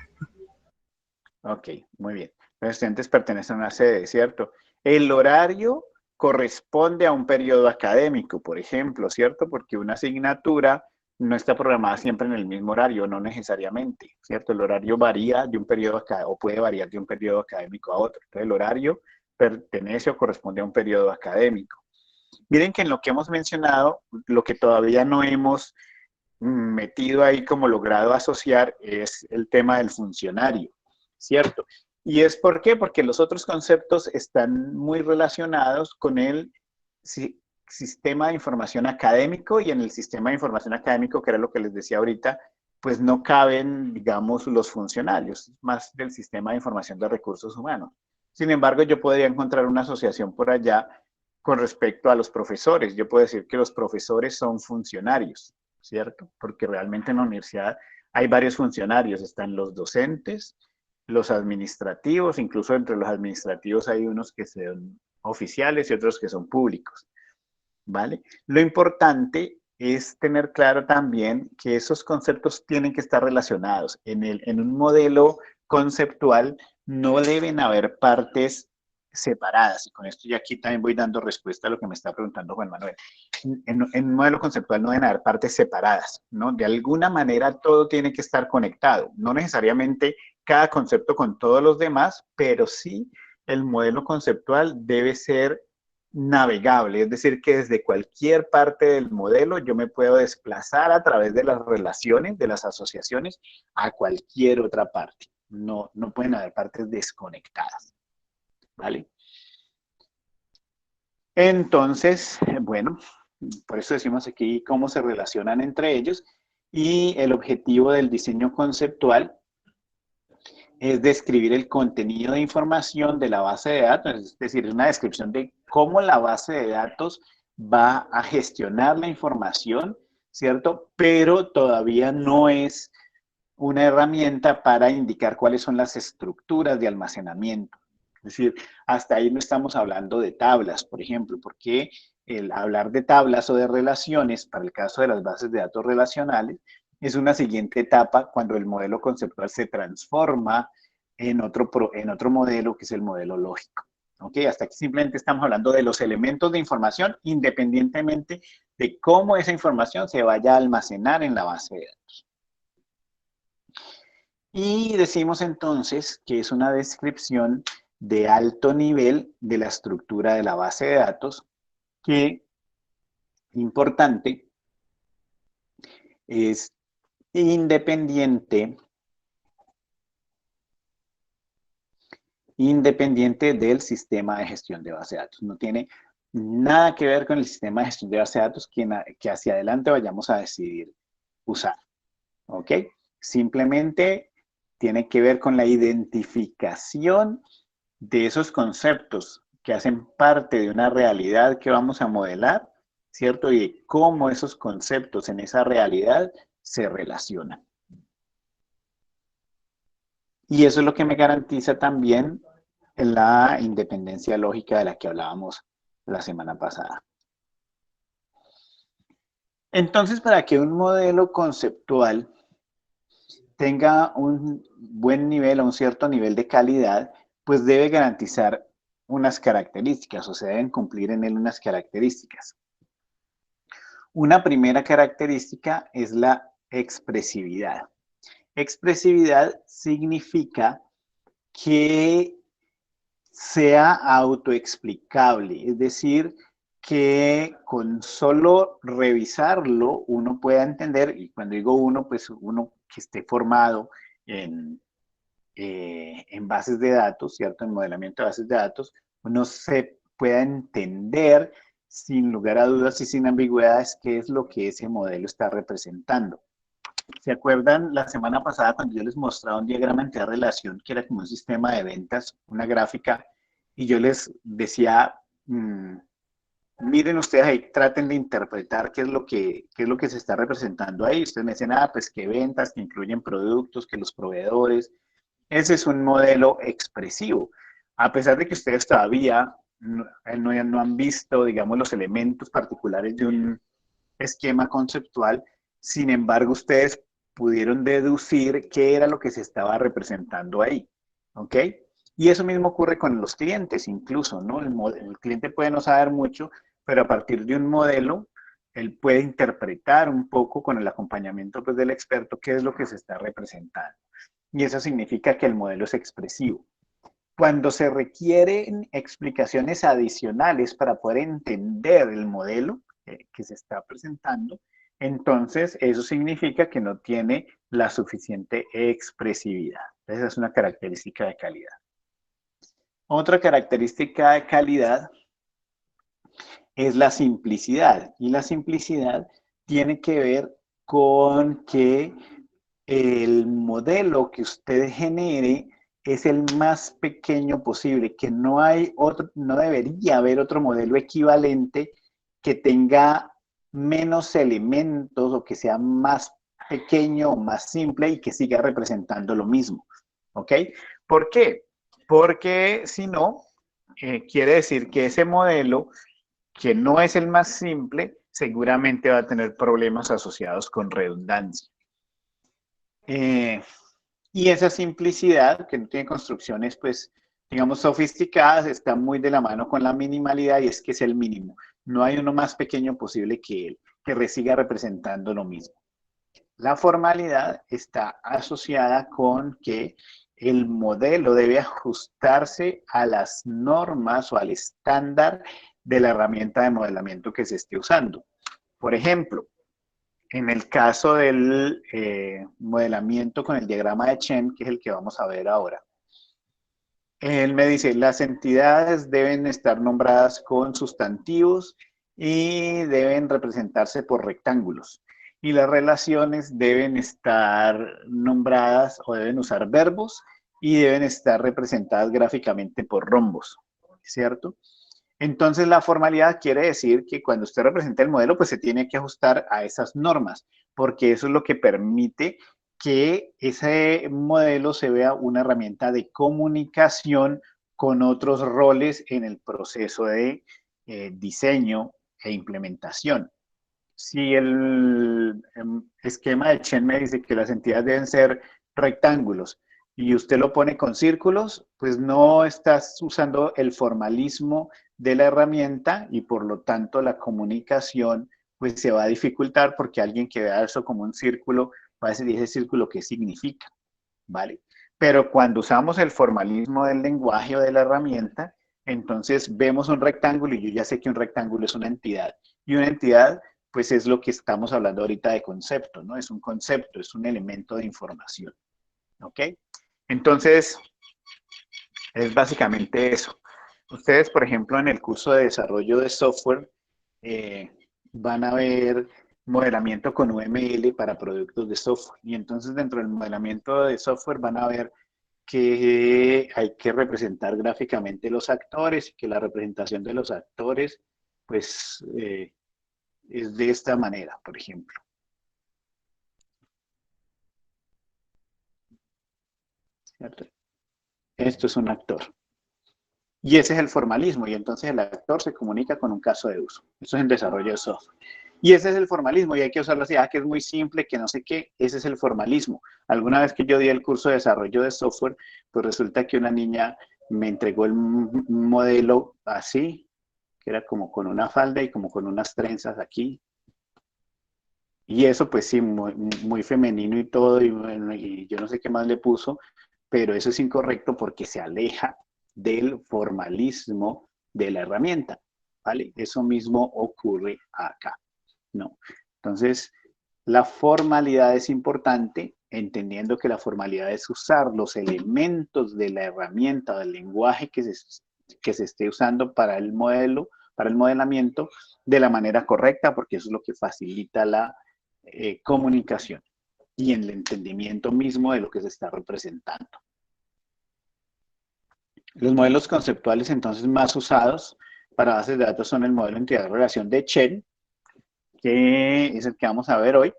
Ok, muy bien. Los estudiantes pertenecen a una sede, ¿cierto? El horario corresponde a un periodo académico, por ejemplo, ¿cierto? Porque una asignatura no está programada siempre en el mismo horario, no necesariamente, ¿cierto? El horario varía de un periodo académico, o puede variar de un periodo académico a otro. Entonces, el horario pertenece o corresponde a un periodo académico. Miren que en lo que hemos mencionado, lo que todavía no hemos metido ahí como logrado asociar es el tema del funcionario, ¿cierto? ¿Y es por qué? Porque los otros conceptos están muy relacionados con el sistema de información académico, y en el sistema de información académico, que era lo que les decía ahorita, pues no caben, digamos, los funcionarios, más del sistema de información de recursos humanos. Sin embargo, yo podría encontrar una asociación por allá con respecto a los profesores. Yo puedo decir que los profesores son funcionarios, ¿cierto? Porque realmente en la universidad hay varios funcionarios. Están los docentes, los administrativos, incluso entre los administrativos hay unos que son oficiales y otros que son públicos, ¿vale? Lo importante es tener claro también que esos conceptos tienen que estar relacionados. En un modelo conceptual no deben haber partes separadas, y con esto ya aquí también voy dando respuesta a lo que me está preguntando Juan Manuel. En un modelo conceptual no deben haber partes separadas, ¿no? De alguna manera todo tiene que estar conectado, no necesariamente cada concepto con todos los demás, pero sí el modelo conceptual debe ser navegable, es decir, que desde cualquier parte del modelo yo me puedo desplazar a través de las relaciones, de las asociaciones, a cualquier otra parte. No pueden haber partes desconectadas, ¿vale? Entonces, bueno, por eso decimos aquí cómo se relacionan entre ellos, y el objetivo del diseño conceptual es describir el contenido de información de la base de datos, es decir, una descripción de cómo la base de datos va a gestionar la información, ¿cierto? Pero todavía no es una herramienta para indicar cuáles son las estructuras de almacenamiento. Es decir, hasta ahí no estamos hablando de tablas, por ejemplo, porque el hablar de tablas o de relaciones, para el caso de las bases de datos relacionales, es una siguiente etapa cuando el modelo conceptual se transforma en otro modelo, que es el modelo lógico. ¿Ok? Hasta aquí simplemente estamos hablando de los elementos de información, independientemente de cómo esa información se vaya a almacenar en la base de datos. Y decimos entonces que es una descripción de alto nivel de la estructura de la base de datos, que, importante, es independiente del sistema de gestión de base de datos. No tiene nada que ver con el sistema de gestión de base de datos que hacia adelante vayamos a decidir usar. ¿Ok? Simplemente tiene que ver con la identificación de esos conceptos que hacen parte de una realidad que vamos a modelar, ¿cierto? Y de cómo esos conceptos en esa realidad se relacionan. Y eso es lo que me garantiza también la independencia lógica de la que hablábamos la semana pasada. Entonces, para que un modelo conceptual tenga un buen nivel o un cierto nivel de calidad, pues debe garantizar unas características, o se deben cumplir en él unas características. Una primera característica es la expresividad. Expresividad significa que sea autoexplicable, es decir, que con solo revisarlo uno pueda entender, y cuando digo uno, pues uno que esté formado en bases de datos, ¿cierto? En modelamiento de bases de datos, uno se pueda entender sin lugar a dudas y sin ambigüedades qué es lo que ese modelo está representando. ¿Se acuerdan la semana pasada cuando yo les mostraba un diagrama entre relación que era como un sistema de ventas, una gráfica, y yo les decía, miren ustedes ahí, traten de interpretar qué es lo que se está representando ahí? Ustedes me dicen, pues que ventas, que incluyen productos, que los proveedores. Ese es un modelo expresivo. A pesar de que ustedes todavía no han visto, digamos, los elementos particulares de un esquema conceptual, sin embargo, ustedes pudieron deducir qué era lo que se estaba representando ahí, ¿ok? Y eso mismo ocurre con los clientes incluso, ¿no? El cliente puede no saber mucho, pero a partir de un modelo, él puede interpretar un poco con el acompañamiento pues, del experto qué es lo que se está representando. Y eso significa que el modelo es expresivo. Cuando se requieren explicaciones adicionales para poder entender el modelo que se está presentando, entonces eso significa que no tiene la suficiente expresividad. Esa es una característica de calidad. Otra característica de calidad es la simplicidad. Y la simplicidad tiene que ver con que el modelo que usted genere es el más pequeño posible, que no debería haber otro modelo equivalente que tenga menos elementos o que sea más pequeño o más simple y que siga representando lo mismo. ¿Ok? ¿Por qué? Porque si no, quiere decir que ese modelo, que no es el más simple, seguramente va a tener problemas asociados con redundancia. Y esa simplicidad, que no tiene construcciones, pues, digamos, sofisticadas, está muy de la mano con la minimalidad, y es que es el mínimo. No hay uno más pequeño posible que él, que siga representando lo mismo. La formalidad está asociada con que el modelo debe ajustarse a las normas o al estándar de la herramienta de modelamiento que se esté usando. Por ejemplo, en el caso del modelamiento con el diagrama de Chen, que es el que vamos a ver ahora, él me dice, las entidades deben estar nombradas con sustantivos y deben representarse por rectángulos. Y las relaciones deben estar nombradas o deben usar verbos y deben estar representadas gráficamente por rombos, ¿cierto? Entonces, la formalidad quiere decir que cuando usted representa el modelo, pues se tiene que ajustar a esas normas, porque eso es lo que permite que ese modelo se vea una herramienta de comunicación con otros roles en el proceso de diseño e implementación. Si el esquema de Chen me dice que las entidades deben ser rectángulos y usted lo pone con círculos, pues no estás usando el formalismo de la herramienta y por lo tanto la comunicación pues se va a dificultar porque alguien que vea eso como un círculo va a decir, ¿ese círculo qué significa? ¿Vale? Pero cuando usamos el formalismo del lenguaje o de la herramienta, entonces vemos un rectángulo y yo ya sé que un rectángulo es una entidad. Y una entidad pues es lo que estamos hablando ahorita de concepto, ¿no? Es un concepto, es un elemento de información. ¿Ok? Entonces, es básicamente eso. Ustedes, por ejemplo, en el curso de desarrollo de software, van a ver modelamiento con UML para productos de software. Y entonces, dentro del modelamiento de software van a ver que hay que representar gráficamente los actores y que la representación de los actores, pues, es de esta manera, por ejemplo. ¿Cierto? Esto es un actor. Y ese es el formalismo, y entonces el actor se comunica con un caso de uso. Eso es en desarrollo de software. Y ese es el formalismo, y hay que usarlo así, que es muy simple, que no sé qué, ese es el formalismo. Alguna vez que yo di el curso de desarrollo de software, pues resulta que una niña me entregó el modelo así, que era como con una falda y como con unas trenzas aquí. Y eso pues sí, muy femenino y todo, y yo no sé qué más le puso, pero eso es incorrecto porque se aleja del formalismo de la herramienta, ¿vale? Eso mismo ocurre acá, ¿no? Entonces, la formalidad es importante, entendiendo que la formalidad es usar los elementos de la herramienta, del lenguaje que se esté usando para el modelo, para el modelamiento, de la manera correcta, porque eso es lo que facilita la comunicación y el entendimiento mismo de lo que se está representando. Los modelos conceptuales entonces más usados para bases de datos son el modelo entidad de relación de Chen, que es el que vamos a ver hoy,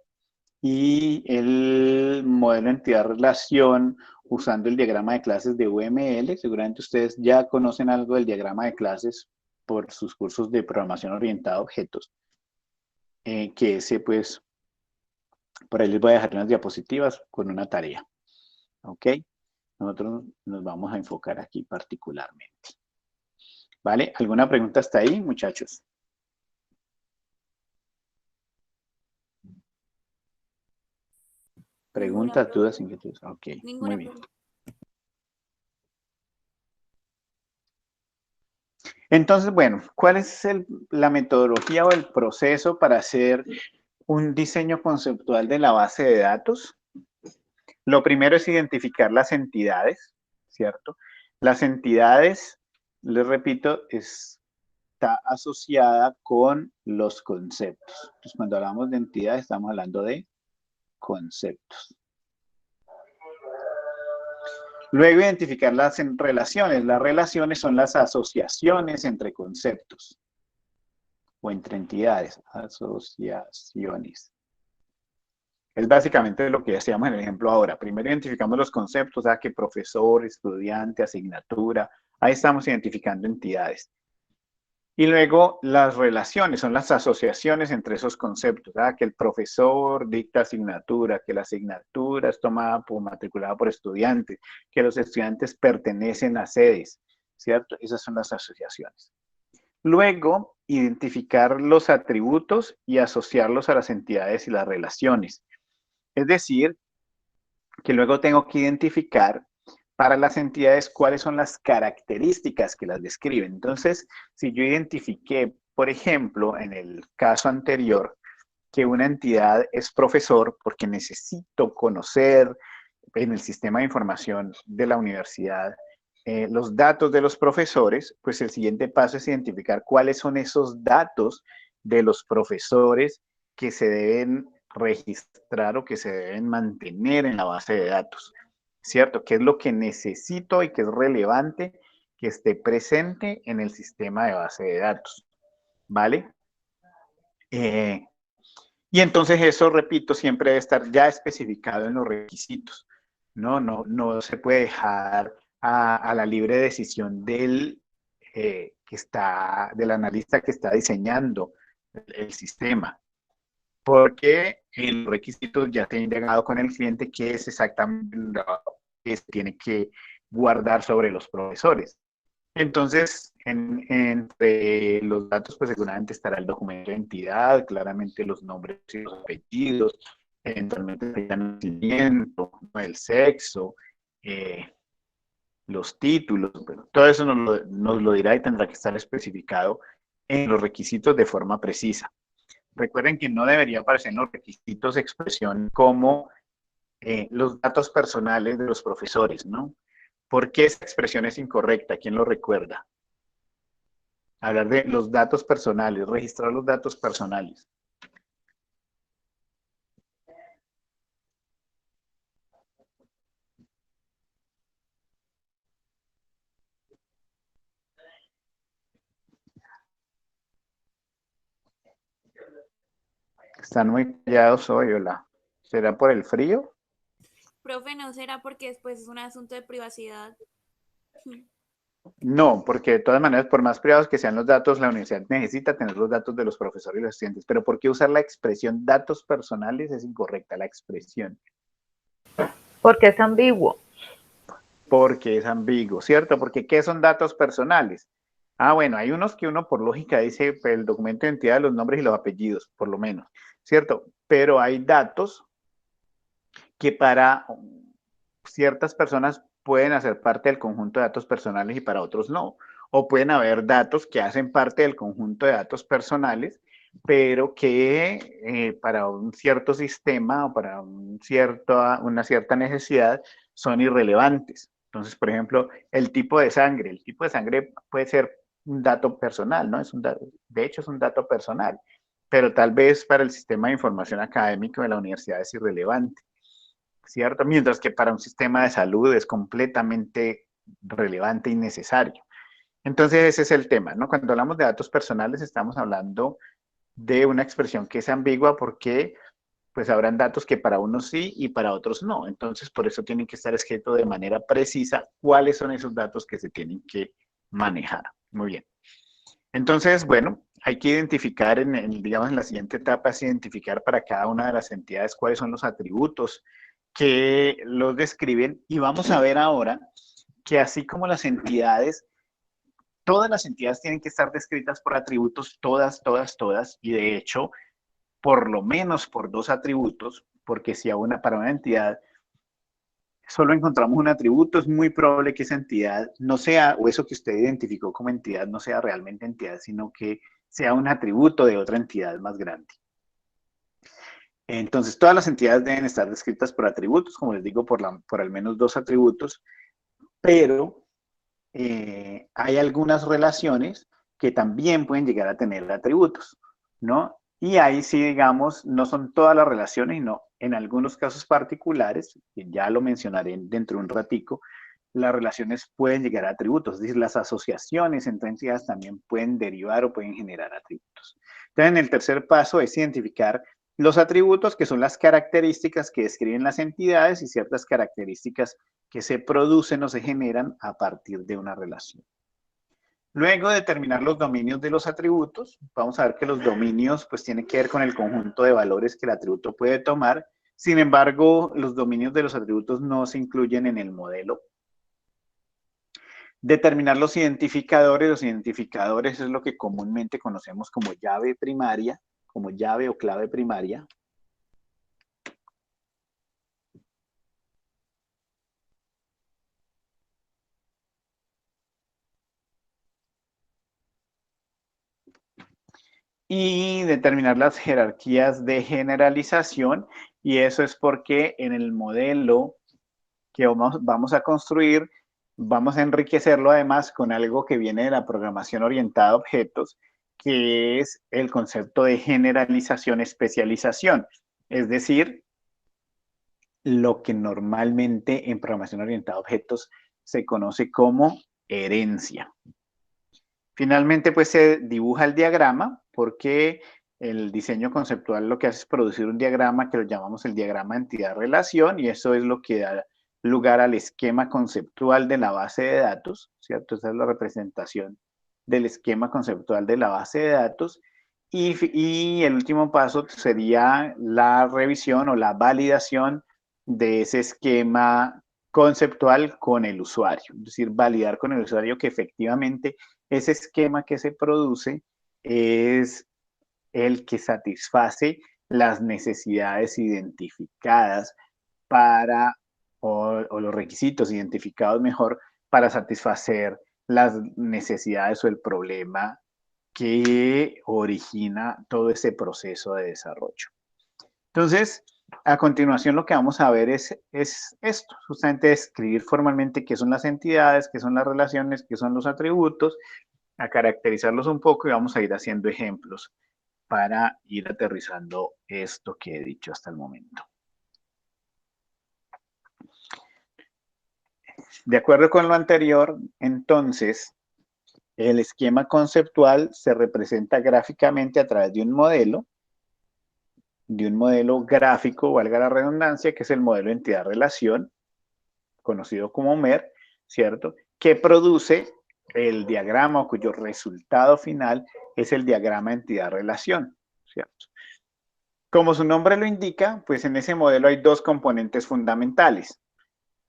y el modelo entidad relación usando el diagrama de clases de UML. Seguramente ustedes ya conocen algo del diagrama de clases por sus cursos de programación orientada a objetos, que ese pues, por ahí les voy a dejar unas diapositivas con una tarea, ¿ok? Nosotros nos vamos a enfocar aquí particularmente. ¿Vale? ¿Alguna pregunta hasta ahí, muchachos? Preguntas, dudas, inquietudes. Ok, muy bien. Entonces, bueno, ¿cuál es la metodología o el proceso para hacer un diseño conceptual de la base de datos? Lo primero es identificar las entidades, ¿cierto? Las entidades, les repito, está asociada con los conceptos. Entonces, cuando hablamos de entidades, estamos hablando de conceptos. Luego, identificar las relaciones. Las relaciones son las asociaciones entre conceptos o entre entidades. Asociaciones. Es básicamente lo que hacíamos en el ejemplo ahora. Primero identificamos los conceptos, que profesor, estudiante, asignatura. Ahí estamos identificando entidades. Y luego las relaciones, son las asociaciones entre esos conceptos. Que el profesor dicta asignatura, que la asignatura es tomada matriculada por estudiantes, que los estudiantes pertenecen a sedes, ¿cierto? Esas son las asociaciones. Luego, identificar los atributos y asociarlos a las entidades y las relaciones. Es decir, que luego tengo que identificar para las entidades cuáles son las características que las describen. Entonces, si yo identifiqué, por ejemplo, en el caso anterior, que una entidad es profesor porque necesito conocer en el sistema de información de la universidad los datos de los profesores, pues el siguiente paso es identificar cuáles son esos datos de los profesores que se deben registrar o que se deben mantener en la base de datos, ¿cierto? ¿Qué es lo que necesito y que es relevante que esté presente en el sistema de base de datos? ¿Vale? Y entonces eso, repito, siempre debe estar ya especificado en los requisitos. No se puede dejar a la libre decisión del analista que está diseñando el sistema, porque en los requisitos ya te ha indagado con el cliente qué es exactamente lo que se tiene que guardar sobre los profesores. Entonces, entre los datos, pues seguramente estará el documento de identidad, claramente los nombres y los apellidos, eventualmente el nacimiento, el sexo, los títulos, pero todo eso nos lo dirá y tendrá que estar especificado en los requisitos de forma precisa. Recuerden que no debería aparecer en los requisitos expresión como los datos personales de los profesores, ¿no? ¿Por qué esa expresión es incorrecta? ¿Quién lo recuerda? Hablar de los datos personales, registrar los datos personales. Están muy callados hoy, hola. ¿Será por el frío? Profe, ¿no será porque después es un asunto de privacidad? No, porque de todas maneras, por más privados que sean los datos, la universidad necesita tener los datos de los profesores y los estudiantes. Pero ¿por qué usar la expresión datos personales? Es incorrecta la expresión. Porque es ambiguo. Porque es ambiguo, ¿cierto? Porque ¿qué son datos personales? Ah, bueno, hay unos que uno por lógica dice pues, el documento de identidad, los nombres y los apellidos, por lo menos, ¿cierto? Pero hay datos que para ciertas personas pueden hacer parte del conjunto de datos personales y para otros no. O pueden haber datos que hacen parte del conjunto de datos personales, pero que para un cierto sistema o para una cierta necesidad son irrelevantes. Entonces, por ejemplo, el tipo de sangre. El tipo de sangre puede ser un dato personal, ¿no? De hecho, es un dato personal, pero tal vez para el sistema de información académico de la universidad es irrelevante, ¿cierto? Mientras que para un sistema de salud es completamente relevante y necesario. Entonces ese es el tema, ¿no? Cuando hablamos de datos personales estamos hablando de una expresión que es ambigua porque pues habrán datos que para unos sí y para otros no. Entonces por eso tienen que estar escrito de manera precisa cuáles son esos datos que se tienen que manejar. Muy bien. Entonces, bueno, hay que identificar, digamos, en la siguiente etapa es identificar para cada una de las entidades cuáles son los atributos que los describen. Y vamos a ver ahora que así como las entidades, todas las entidades tienen que estar descritas por atributos, todas, y de hecho, por lo menos por 2 atributos, porque si para una entidad solo encontramos un atributo, es muy probable que esa entidad no sea, o eso que usted identificó como entidad, no sea realmente entidad, sino que sea un atributo de otra entidad más grande. Entonces, todas las entidades deben estar descritas por atributos, como les digo, por al menos 2 atributos, pero hay algunas relaciones que también pueden llegar a tener atributos, ¿no? Y ahí sí, digamos, no son todas las relaciones, no. En algunos casos particulares, que ya lo mencionaré dentro de un ratico, las relaciones pueden llegar a atributos, es decir, las asociaciones entre entidades también pueden derivar o pueden generar atributos. Entonces, en el tercer paso es identificar los atributos, que son las características que describen las entidades y ciertas características que se producen o se generan a partir de una relación. Luego de determinar los dominios de los atributos, vamos a ver que los dominios pues tienen que ver con el conjunto de valores que el atributo puede tomar. Sin embargo, los dominios de los atributos no se incluyen en el modelo. Determinar los identificadores es lo que comúnmente conocemos como llave primaria, como llave o clave primaria. y determinar las jerarquías de generalización, y eso es porque en el modelo que vamos a construir, vamos a enriquecerlo además con algo que viene de la programación orientada a objetos, que es el concepto de generalización, especialización, es decir, lo que normalmente en programación orientada a objetos se conoce como herencia. Finalmente, pues se dibuja el diagrama, porque el diseño conceptual lo que hace es producir un diagrama que lo llamamos el diagrama entidad-relación, y eso es lo que da lugar al esquema conceptual de la base de datos, ¿cierto? Esa es la representación del esquema conceptual de la base de datos. Y el último paso sería la revisión o la validación de ese esquema conceptual con el usuario, es decir, validar con el usuario que efectivamente ese esquema que se produce es el que satisface las necesidades identificadas para, o los requisitos identificados mejor para satisfacer las necesidades o el problema que origina todo ese proceso de desarrollo. Entonces, a continuación lo que vamos a ver es esto, justamente describir formalmente qué son las entidades, qué son las relaciones, qué son los atributos, a caracterizarlos un poco y vamos a ir haciendo ejemplos para ir aterrizando esto que he dicho hasta el momento. De acuerdo con lo anterior, entonces, el esquema conceptual se representa gráficamente a través de un modelo gráfico, valga la redundancia, que es el modelo entidad-relación, conocido como MER, ¿cierto? Que produce el diagrama o cuyo resultado final es el diagrama entidad-relación, ¿cierto? Como su nombre lo indica, pues en ese modelo hay dos componentes fundamentales,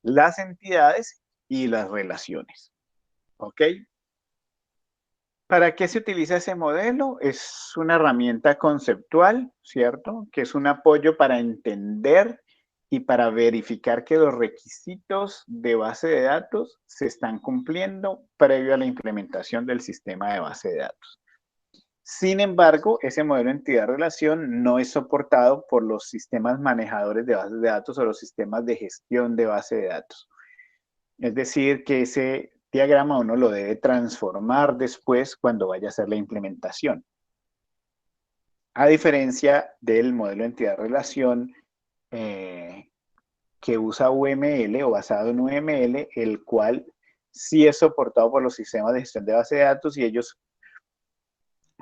las entidades y las relaciones, ¿ok? ¿Para qué se utiliza ese modelo? Es una herramienta conceptual, ¿cierto? Que es un apoyo para entender y para verificar que los requisitos de base de datos se están cumpliendo previo a la implementación del sistema de base de datos. Sin embargo, ese modelo entidad-relación no es soportado por los sistemas manejadores de bases de datos o los sistemas de gestión de base de datos. Es decir, que ese diagrama uno lo debe transformar después cuando vaya a hacer la implementación. A diferencia del modelo entidad-relación que usa UML o basado en UML, el cual sí es soportado por los sistemas de gestión de base de datos y ellos,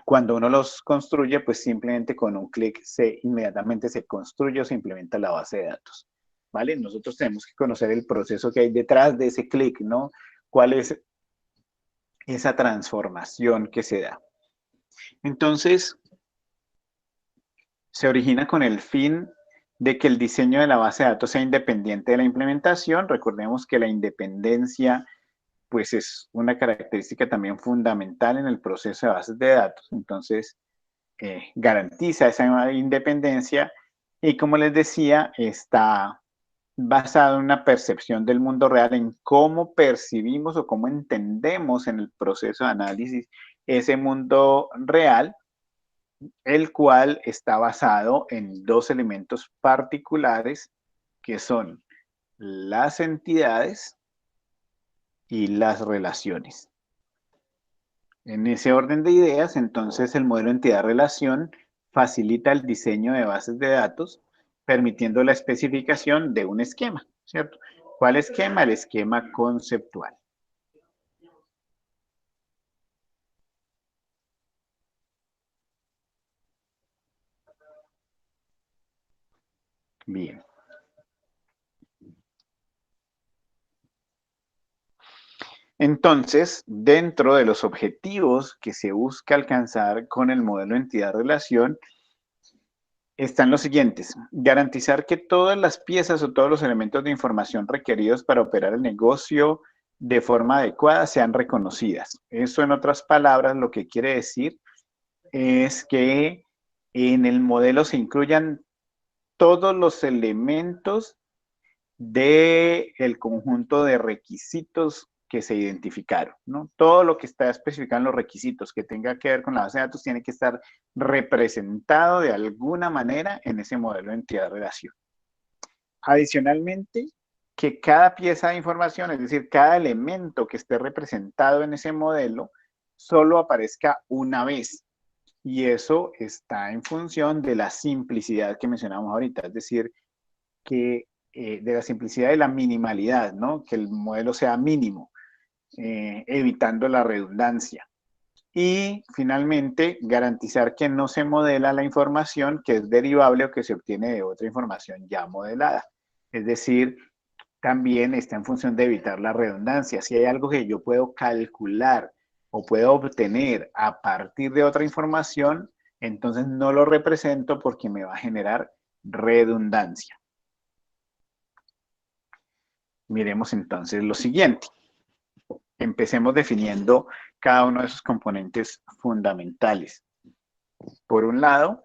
cuando uno los construye, pues simplemente con un clic inmediatamente se construye o se implementa la base de datos. ¿Vale? Nosotros tenemos que conocer el proceso que hay detrás de ese clic, ¿no? ¿Cuál es esa transformación que se da? Entonces, se origina con el fin de que el diseño de la base de datos sea independiente de la implementación. Recordemos que la independencia, pues, es una característica también fundamental en el proceso de bases de datos. Entonces, garantiza esa independencia y, como les decía, está basado en una percepción del mundo real, en cómo percibimos o cómo entendemos en el proceso de análisis ese mundo real, el cual está basado en dos elementos particulares que son las entidades y las relaciones. En ese orden de ideas, entonces el modelo entidad-relación facilita el diseño de bases de datos permitiendo la especificación de un esquema, ¿cierto? ¿Cuál esquema? El esquema conceptual. Bien. Entonces, dentro de los objetivos que se busca alcanzar con el modelo entidad-relación, están los siguientes: garantizar que todas las piezas o todos los elementos de información requeridos para operar el negocio de forma adecuada sean reconocidas. Eso, en otras palabras, lo que quiere decir es que en el modelo se incluyan todos los elementos del conjunto de requisitos que se identificaron, ¿no? Todo lo que está especificado en los requisitos que tenga que ver con la base de datos tiene que estar representado de alguna manera en ese modelo de entidad-relación. Adicionalmente, que cada pieza de información, es decir, cada elemento que esté representado en ese modelo, solo aparezca una vez. Y eso está en función de la simplicidad que mencionamos ahorita, es decir, que de la simplicidad y la minimalidad, ¿no? Que el modelo sea mínimo, evitando la redundancia. Y finalmente, garantizar que no se modela la información que es derivable o que se obtiene de otra información ya modelada. Es decir, también está en función de evitar la redundancia. Si hay algo que yo puedo calcular o puedo obtener a partir de otra información, entonces no lo represento porque me va a generar redundancia. Miremos entonces lo siguiente. Empecemos definiendo cada uno de esos componentes fundamentales. Por un lado,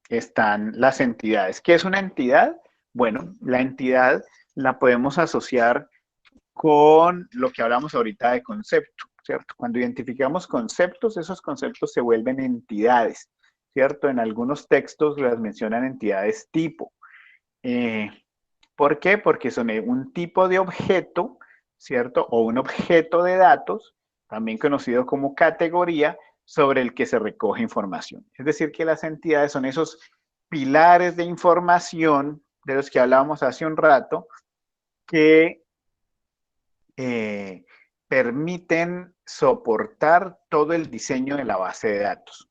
están las entidades. ¿Qué es una entidad? Bueno, la entidad la podemos asociar con lo que hablamos ahorita de concepto, ¿cierto? Cuando identificamos conceptos, esos conceptos se vuelven entidades, ¿cierto? En algunos textos las mencionan entidades tipo. ¿Por qué? Porque son un tipo de objeto, ¿cierto? O un objeto de datos, también conocido como categoría, sobre el que se recoge información. Es decir, que las entidades son esos pilares de información de los que hablábamos hace un rato, que permiten soportar todo el diseño de la base de datos.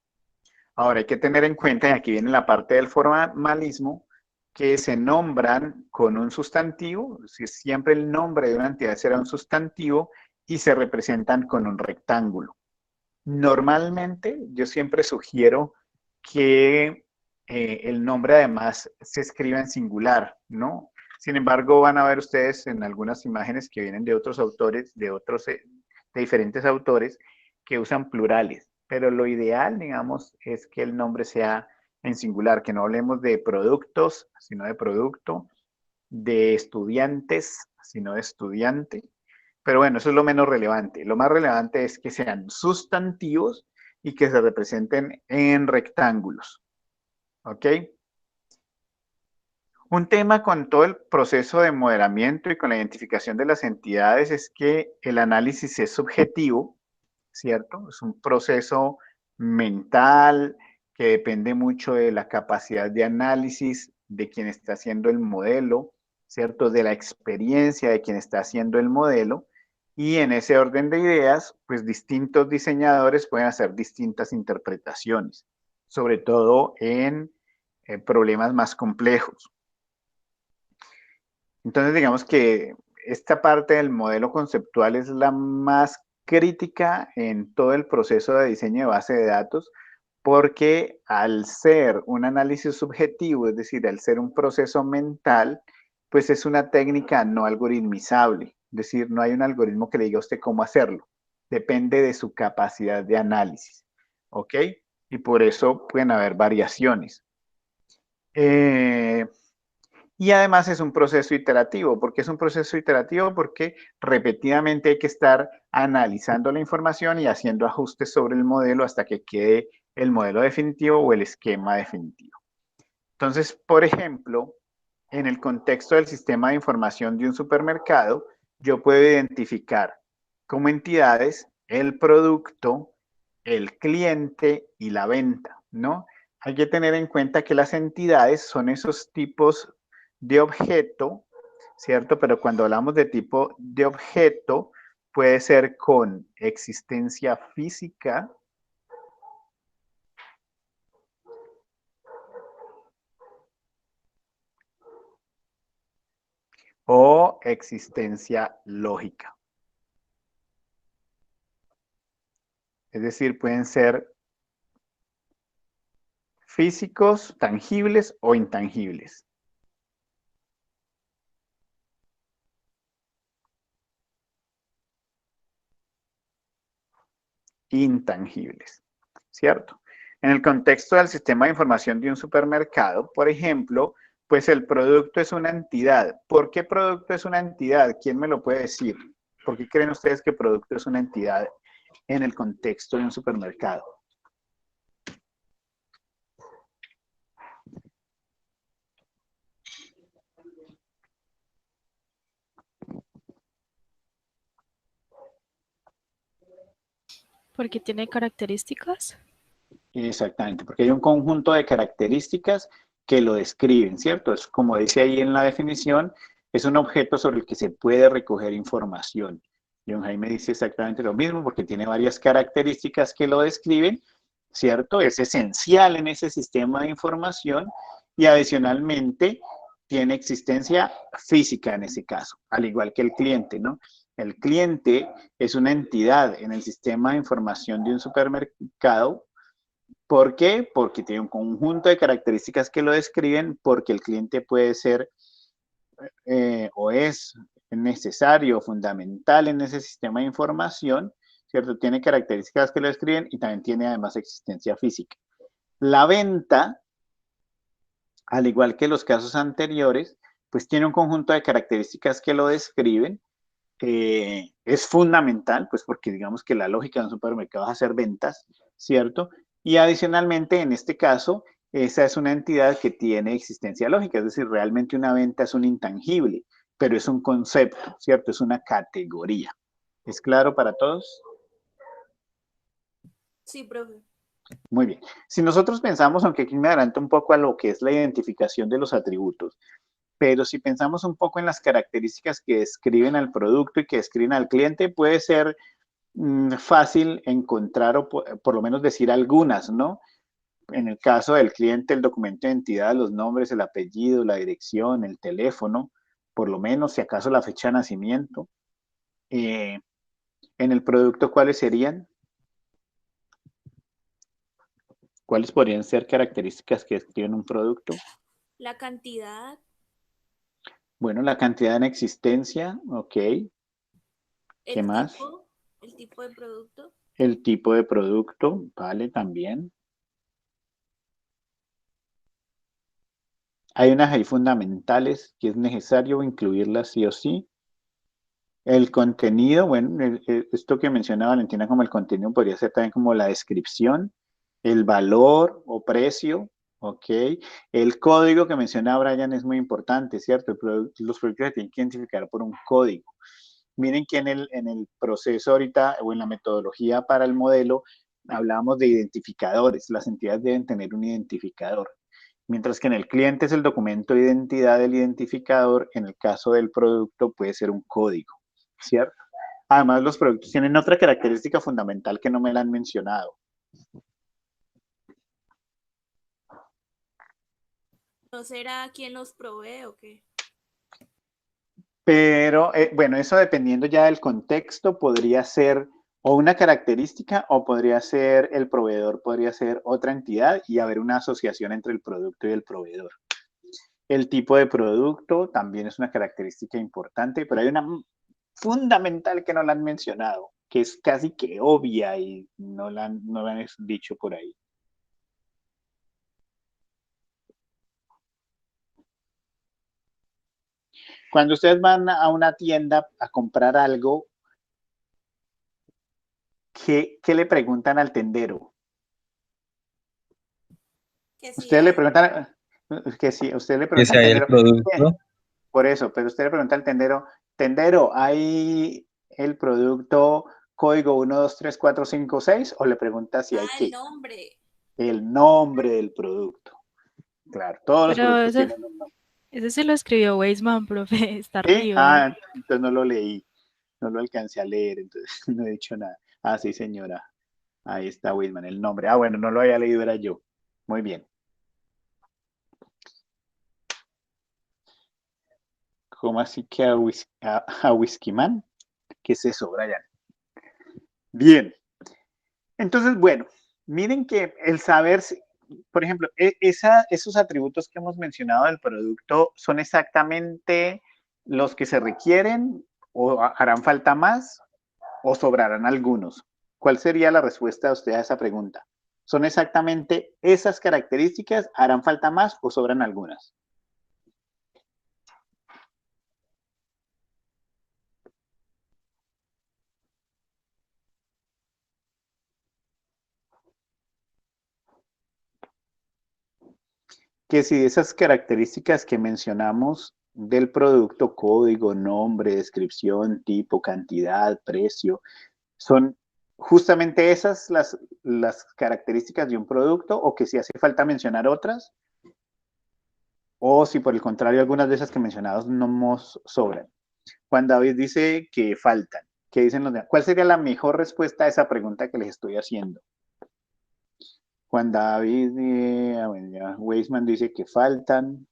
Ahora hay que tener en cuenta, y aquí viene la parte del formalismo, que se nombran con un sustantivo, si siempre el nombre de una entidad será un sustantivo, y se representan con un rectángulo. Normalmente yo siempre sugiero que el nombre además se escriba en singular, ¿no? Sin embargo, van a ver ustedes en algunas imágenes que vienen de otros autores, de diferentes autores, que usan plurales. Pero lo ideal, digamos, es que el nombre sea en singular, que no hablemos de productos, sino de producto, de estudiantes, sino de estudiante. Pero bueno, eso es lo menos relevante. Lo más relevante es que sean sustantivos y que se representen en rectángulos. ¿Ok? Un tema con todo el proceso de modelamiento y con la identificación de las entidades es que el análisis es subjetivo, ¿cierto? Es un proceso mental que depende mucho de la capacidad de análisis de quien está haciendo el modelo, ¿cierto? De la experiencia de quien está haciendo el modelo. Y en ese orden de ideas, pues distintos diseñadores pueden hacer distintas interpretaciones, sobre todo en problemas más complejos. Entonces, digamos que esta parte del modelo conceptual es la más crítica en todo el proceso de diseño de base de datos, porque al ser un análisis subjetivo, es decir, al ser un proceso mental, pues es una técnica no algoritmizable. Es decir, no hay un algoritmo que le diga a usted cómo hacerlo. Depende de su capacidad de análisis. ¿Ok? Y por eso pueden haber variaciones. Y además es un proceso iterativo. ¿Por qué es un proceso iterativo? Porque repetidamente hay que estar analizando la información y haciendo ajustes sobre el modelo hasta que quede el modelo definitivo o el esquema definitivo. Entonces, por ejemplo, en el contexto del sistema de información de un supermercado, yo puedo identificar como entidades el producto, el cliente y la venta, ¿no? Hay que tener en cuenta que las entidades son esos tipos de objeto, ¿cierto? Pero cuando hablamos de tipo de objeto, puede ser con existencia física, o existencia lógica. Es decir, pueden ser físicos, tangibles o intangibles. Intangibles, ¿cierto? En el contexto del sistema de información de un supermercado, por ejemplo, pues el producto es una entidad. ¿Por qué producto es una entidad? ¿Quién me lo puede decir? ¿Por qué creen ustedes que producto es una entidad en el contexto de un supermercado? Porque tiene características. Exactamente, porque hay un conjunto de características que lo describen, ¿cierto? Es como dice ahí en la definición, es un objeto sobre el que se puede recoger información. John Jaime dice exactamente lo mismo porque tiene varias características que lo describen, ¿cierto? Es esencial en ese sistema de información y adicionalmente tiene existencia física en ese caso, al igual que el cliente, ¿no? El cliente es una entidad en el sistema de información de un supermercado. ¿Por qué? Porque tiene un conjunto de características que lo describen, porque el cliente puede ser o es necesario o fundamental en ese sistema de información, ¿cierto? Tiene características que lo describen y también tiene además existencia física. La venta, al igual que los casos anteriores, pues tiene un conjunto de características que lo describen. Es fundamental, pues porque digamos que la lógica de un supermercado es hacer ventas, ¿cierto? Y adicionalmente, en este caso, esa es una entidad que tiene existencia lógica, es decir, realmente una venta es un intangible, pero es un concepto, ¿cierto? Es una categoría. ¿Es claro para todos? Sí, profe. Muy bien. Si nosotros pensamos, aunque aquí me adelanto un poco a lo que es la identificación de los atributos, pero si pensamos un poco en las características que describen al producto y que describen al cliente, puede ser fácil encontrar o por lo menos decir algunas, ¿no? En el caso del cliente, el documento de identidad, los nombres, el apellido, la dirección, el teléfono, por lo menos, si acaso la fecha de nacimiento. En el producto, ¿cuáles serían? ¿Cuáles podrían ser características que describen un producto? La cantidad, Bueno, la cantidad en existencia, ok. ¿Qué el más? tipo de producto, El tipo de producto, vale, también. Hay unas ahí fundamentales que es necesario incluirlas sí o sí. El contenido, bueno, esto que mencionaba Valentina como el contenido podría ser también como la descripción, el valor o precio, ¿ok? El código que menciona Brian es muy importante, ¿cierto? Los productos se tienen que identificar por un código. Miren que en el proceso ahorita o en la metodología para el modelo hablábamos de identificadores. Las entidades deben tener un identificador. Mientras que en el cliente es el documento de identidad del identificador, en el caso del producto puede ser un código, ¿cierto? Además, los productos tienen otra característica fundamental que no me la han mencionado. ¿no será quién los provee o qué? Pero, bueno, eso dependiendo ya del contexto, podría ser o una característica o podría ser el proveedor, podría ser otra entidad y haber una asociación entre el producto y el proveedor. El tipo de producto también es una característica importante, pero hay una fundamental que no la han mencionado, que es casi que obvia y no la han dicho por ahí. Cuando ustedes van a una tienda a comprar algo, ¿qué le preguntan al tendero? Que si Ustedes le hay, preguntan, que si usted le Que pregunta si al hay el tendero, ¿qué? producto, Por eso, pero usted le pregunta al tendero, tendero, ¿hay el producto código 123456? O le pregunta si hay el qué, nombre. el nombre del producto. Claro, todos los Pero productos ese, tienen un nombre. ese se lo escribió Weisman, profe, está ¿Sí? arriba. Ah, entonces no lo leí, no lo alcancé a leer, entonces no he dicho nada. Ah, sí, señora. Ahí está Whitman, el nombre. Ah, bueno, no lo había leído, era yo. Muy bien. ¿Cómo así que a Whisky Man? ¿Qué es eso, Brian? Bien. Entonces, bueno, miren que el saber, por ejemplo, esos atributos que hemos mencionado del producto son exactamente los que se requieren o harán falta más o sobrarán algunos. ¿Cuál sería la respuesta de usted a esa pregunta? ¿Son exactamente esas características? ¿Harán falta más o sobran algunas? que si esas características que mencionamos del producto, código, nombre, descripción, tipo, cantidad, precio, son justamente esas las características de un producto, o que si hace falta mencionar otras, o si por el contrario algunas de esas que mencionados no nos sobran. Juan David dice que faltan. ¿Qué dicen los demás? ¿Cuál sería la mejor respuesta a esa pregunta que les estoy haciendo? Juan David, Weisman dice que faltan.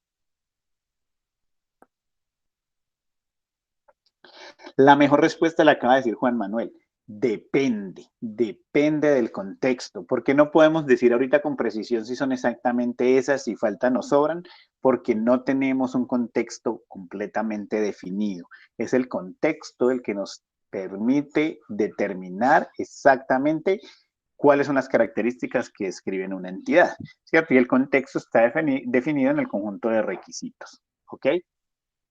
La mejor respuesta la acaba de decir Juan Manuel. Depende del contexto. ¿Por qué no podemos decir ahorita con precisión si son exactamente esas, si faltan o sobran? Porque no tenemos un contexto completamente definido. Es el contexto el que nos permite determinar exactamente cuáles son las características que describen una entidad, ¿cierto? Y el contexto está definido en el conjunto de requisitos, ¿ok?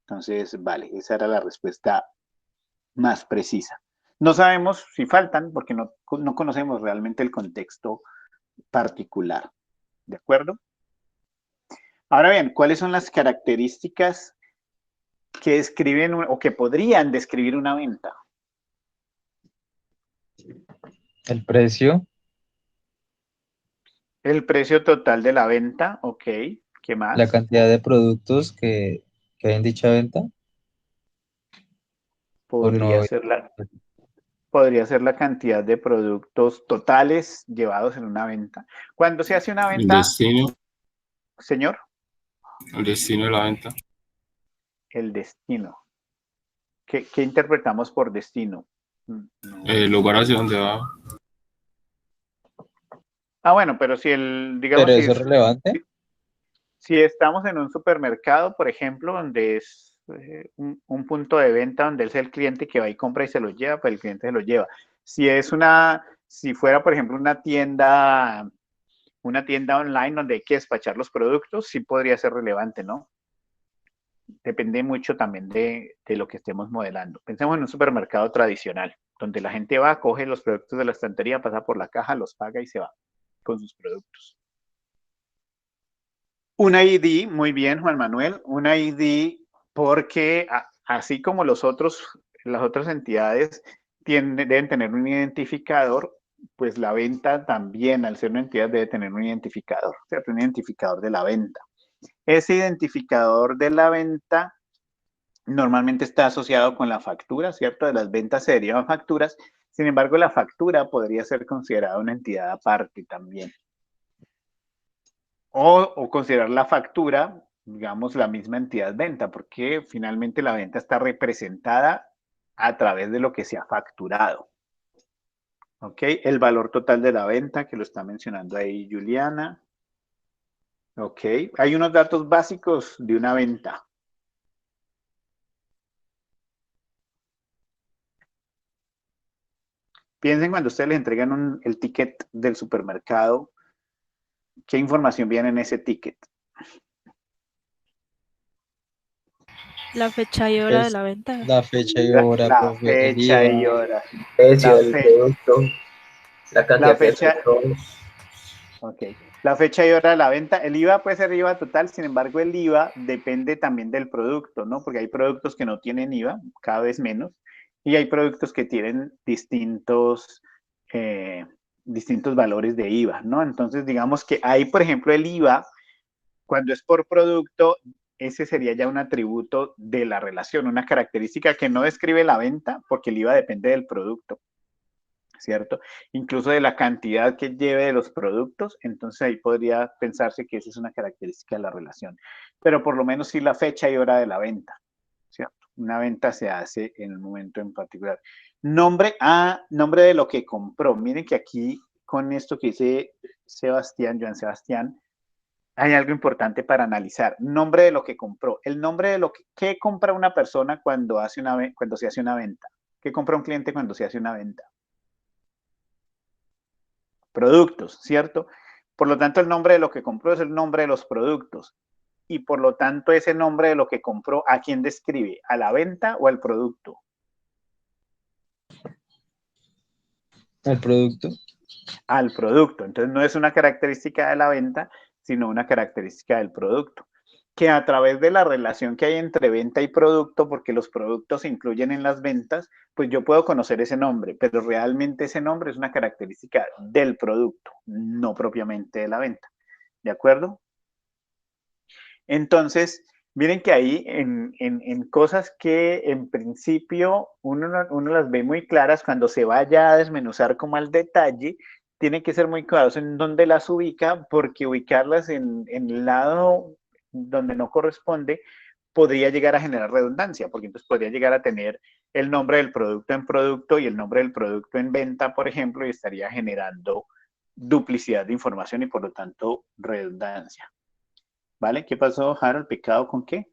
Entonces, vale, esa era la respuesta más precisa. No sabemos si faltan porque no conocemos realmente el contexto particular, ¿de acuerdo? Ahora bien, ¿cuáles son las características que describen o que podrían describir una venta? El precio, El precio total de la venta, ok. ¿Qué más? la cantidad de productos que hay en dicha venta, o no. Podría ser la cantidad de productos totales llevados en una venta. Cuando se hace una El venta, destino, señor, el destino de la venta. el destino. ¿Qué interpretamos por destino? No. El lugar hacia donde va. Ah, bueno, pero si digamos, Pero eso es relevante. si estamos en un supermercado, por ejemplo, donde es un punto de venta donde es el cliente que va y compra y se lo lleva, pues el cliente se lo lleva. Si fuera, por ejemplo, una tienda online donde hay que despachar los productos, sí podría ser relevante, ¿no? Depende mucho también de lo que estemos modelando. Pensemos en un supermercado tradicional, donde la gente va, coge los productos de la estantería, pasa por la caja, los paga y se va con sus productos. Un ID, muy bien, Juan Manuel, un ID porque así como las otras entidades deben tener un identificador, pues la venta también, al ser una entidad, debe tener un identificador, ¿cierto? Un identificador de la venta. Ese identificador de la venta normalmente está asociado con la factura, ¿cierto? De las ventas se derivan facturas. Sin embargo, la factura podría ser considerada una entidad aparte también. O considerar la factura, digamos, la misma entidad venta, porque finalmente la venta está representada a través de lo que se ha facturado. ¿Ok? El valor total de la venta, que lo está mencionando ahí Juliana. ¿Ok? Hay unos datos básicos de una venta. Piensen cuando ustedes les entregan el ticket del supermercado, ¿qué información viene en ese ticket? La fecha y hora de la venta. La fecha y hora, La profe, el fecha y IVA. hora. Precio La del fe- producto, la La cantidad de fecha, productos. ok. La fecha y hora de la venta. El IVA puede ser IVA total, sin embargo, el IVA depende también del producto, ¿no? Porque hay productos que no tienen IVA, cada vez menos, y hay productos que tienen distintos valores de IVA, ¿no? Entonces, digamos que hay, por ejemplo, el IVA, cuando es por producto, ese sería ya un atributo de la relación, una característica que no describe la venta, porque el IVA depende del producto, ¿cierto? Incluso de la cantidad que lleve de los productos, entonces ahí podría pensarse que esa es una característica de la relación. Pero por lo menos sí la fecha y hora de la venta, ¿cierto? Una venta se hace en el momento en particular. Nombre de lo que compró. Miren que aquí con esto que dice Joan Sebastián, hay algo importante para analizar. Nombre de lo que compró. El nombre de ¿qué compra una persona cuando se hace una venta? ¿Qué compra un cliente cuando se hace una venta? Productos, ¿cierto? Por lo tanto, el nombre de lo que compró es el nombre de los productos. Y por lo tanto, ese nombre de lo que compró, ¿a quién describe? ¿A la venta o al producto? El producto. Al producto. Entonces, no es una característica de la venta, sino una característica del producto. Que a través de la relación que hay entre venta y producto, porque los productos se incluyen en las ventas, pues yo puedo conocer ese nombre, pero realmente ese nombre es una característica del producto, no propiamente de la venta. ¿De acuerdo? Entonces, miren que ahí en cosas que en principio uno las ve muy claras, cuando se vaya a desmenuzar como al detalle, tiene que ser muy cuidadoso en dónde las ubica, porque ubicarlas en el lado donde no corresponde podría llegar a generar redundancia, porque entonces podría llegar a tener el nombre del producto en producto y el nombre del producto en venta, por ejemplo, y estaría generando duplicidad de información y por lo tanto redundancia. ¿Vale? ¿Qué pasó, Harold? ¿Pecado con qué?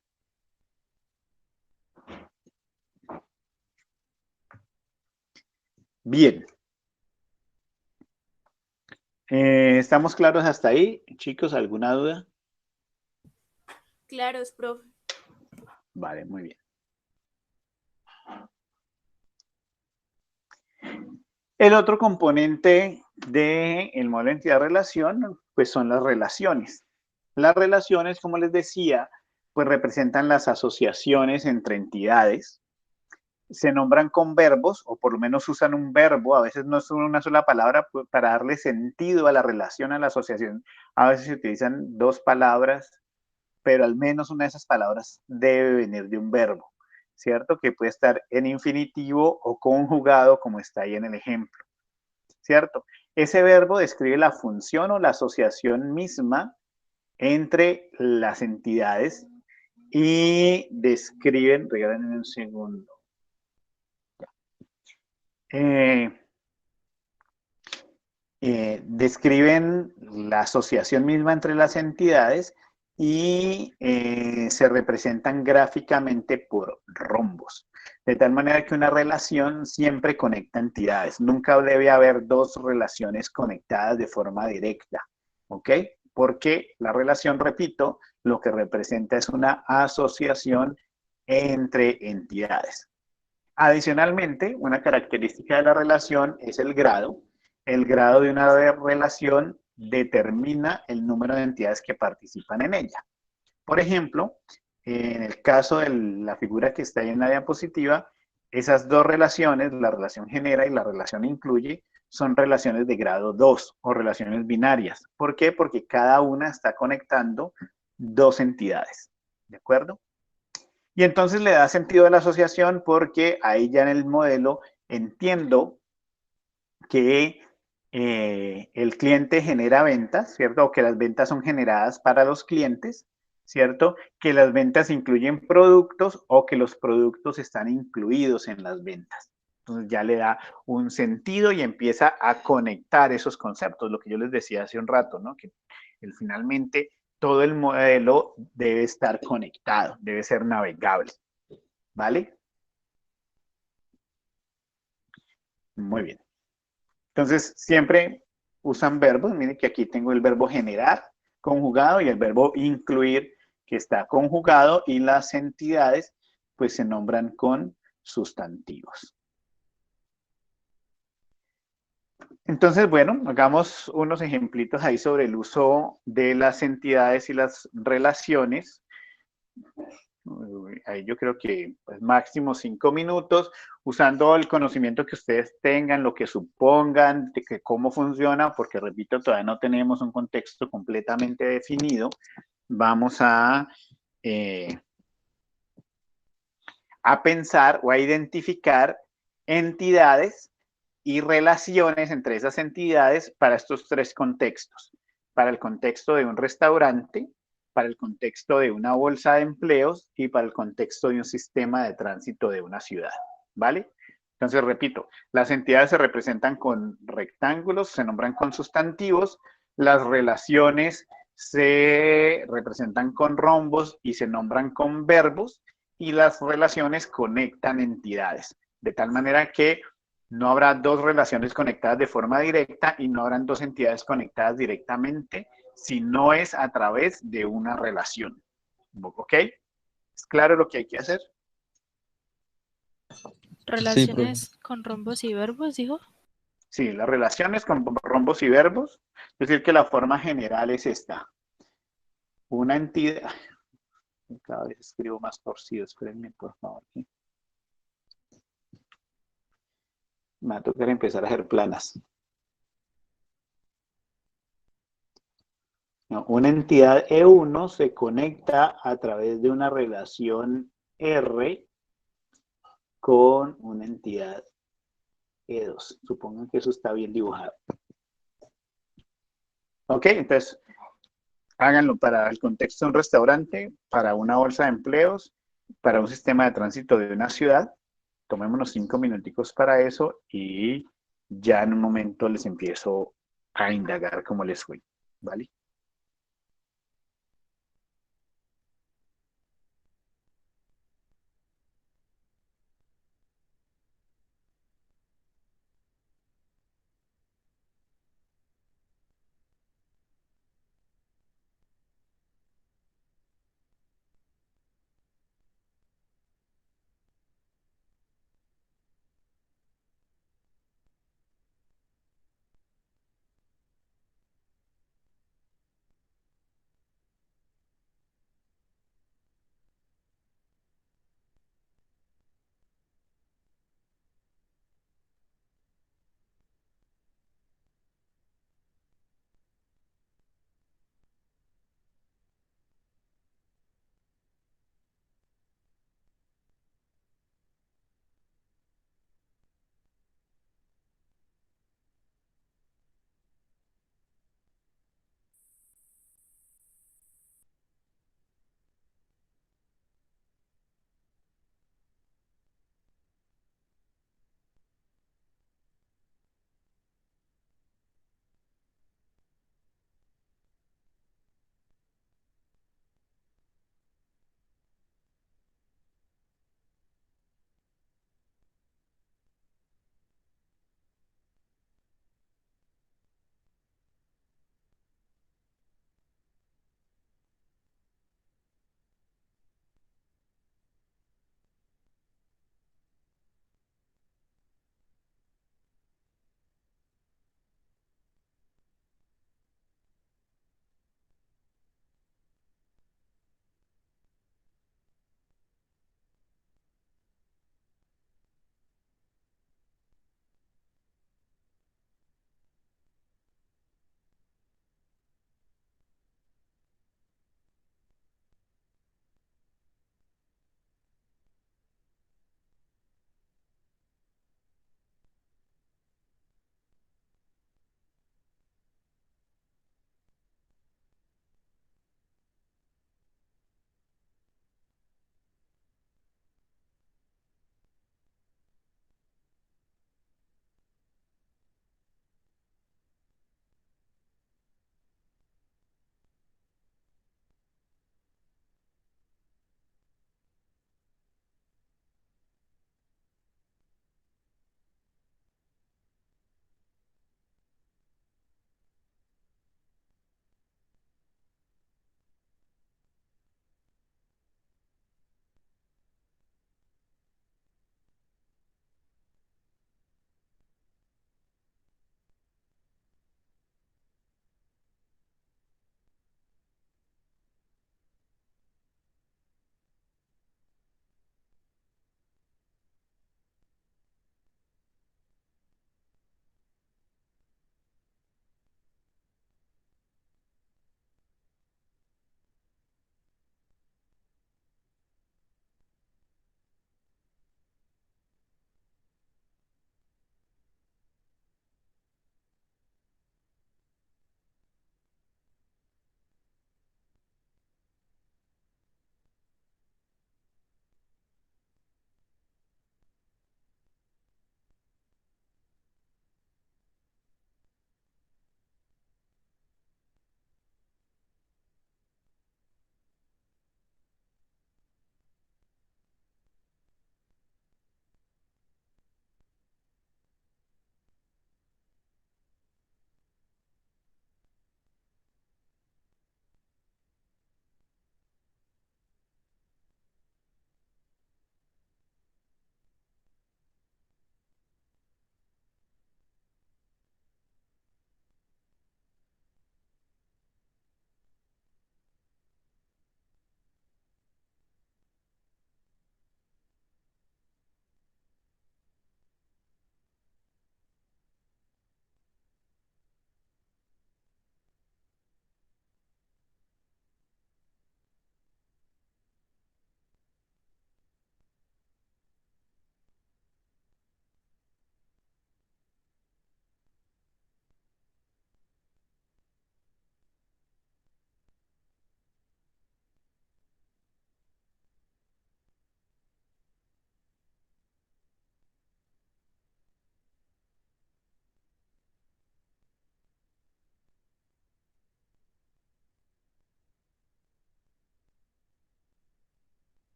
Bien. ¿Estamos claros hasta ahí? Chicos, ¿alguna duda? Claros, profe. Vale, muy bien. El otro componente del modelo de entidad-relación, pues son las relaciones. Las relaciones, como les decía, pues representan las asociaciones entre entidades. Se nombran con verbos, o por lo menos usan un verbo, a veces no es una sola palabra, pues, para darle sentido a la relación, a la asociación. A veces se utilizan dos palabras, pero al menos una de esas palabras debe venir de un verbo, ¿cierto? Que puede estar en infinitivo o conjugado, como está ahí en el ejemplo, ¿cierto? Ese verbo describe la función o la asociación misma entre las entidades y describen, regálenme un segundo. Describen la asociación misma entre las entidades y se representan gráficamente por rombos. De tal manera que una relación siempre conecta entidades. Nunca debe haber dos relaciones conectadas de forma directa, ¿ok? Porque la relación, repito, lo que representa es una asociación entre entidades. Adicionalmente, una característica de la relación es el grado. El grado de una relación determina el número de entidades que participan en ella. Por ejemplo, en el caso de la figura que está ahí en la diapositiva, esas dos relaciones, la relación genera y la relación incluye, son relaciones de grado 2 o relaciones binarias. ¿Por qué? Porque cada una está conectando dos entidades. ¿De acuerdo? Y entonces le da sentido a la asociación porque ahí ya en el modelo entiendo que el cliente genera ventas, ¿cierto? O que las ventas son generadas para los clientes, ¿cierto? Que las ventas incluyen productos o que los productos están incluidos en las ventas. Entonces ya le da un sentido y empieza a conectar esos conceptos, lo que yo les decía hace un rato, ¿no? Que finalmente todo el modelo debe estar conectado, debe ser navegable, ¿vale? Muy bien. Entonces, siempre usan verbos. Miren que aquí tengo el verbo generar conjugado y el verbo incluir que está conjugado y las entidades pues se nombran con sustantivos. Entonces, bueno, hagamos unos ejemplitos ahí sobre el uso de las entidades y las relaciones. Ahí yo creo que pues, máximo 5 minutos, usando el conocimiento que ustedes tengan, lo que supongan, de que cómo funciona, porque repito, todavía no tenemos un contexto completamente definido. Vamos a pensar o a identificar entidades y relaciones entre esas entidades para estos tres contextos. Para el contexto de un restaurante, para el contexto de una bolsa de empleos y para el contexto de un sistema de tránsito de una ciudad, ¿vale? Entonces, repito, las entidades se representan con rectángulos, se nombran con sustantivos, las relaciones se representan con rombos y se nombran con verbos, y las relaciones conectan entidades, de tal manera que no habrá dos relaciones conectadas de forma directa y no habrán dos entidades conectadas directamente si no es a través de una relación. ¿Ok? ¿Es claro lo que hay que hacer? Relaciones con rombos y verbos, dijo. Sí, las relaciones con rombos y verbos, es decir, que la forma general es esta. una entidad, cada vez escribo más torcido, espérenme por favor. Aquí. Me va a tocar empezar a hacer planas. No, una entidad E1 se conecta a través de una relación R con una entidad E2. Supongo que eso está bien dibujado. Ok, entonces háganlo para el contexto de un restaurante, para una bolsa de empleos, para un sistema de tránsito de una ciudad. Tomémonos 5 minuticos para eso y ya en un momento les empiezo a indagar cómo les fue, ¿vale?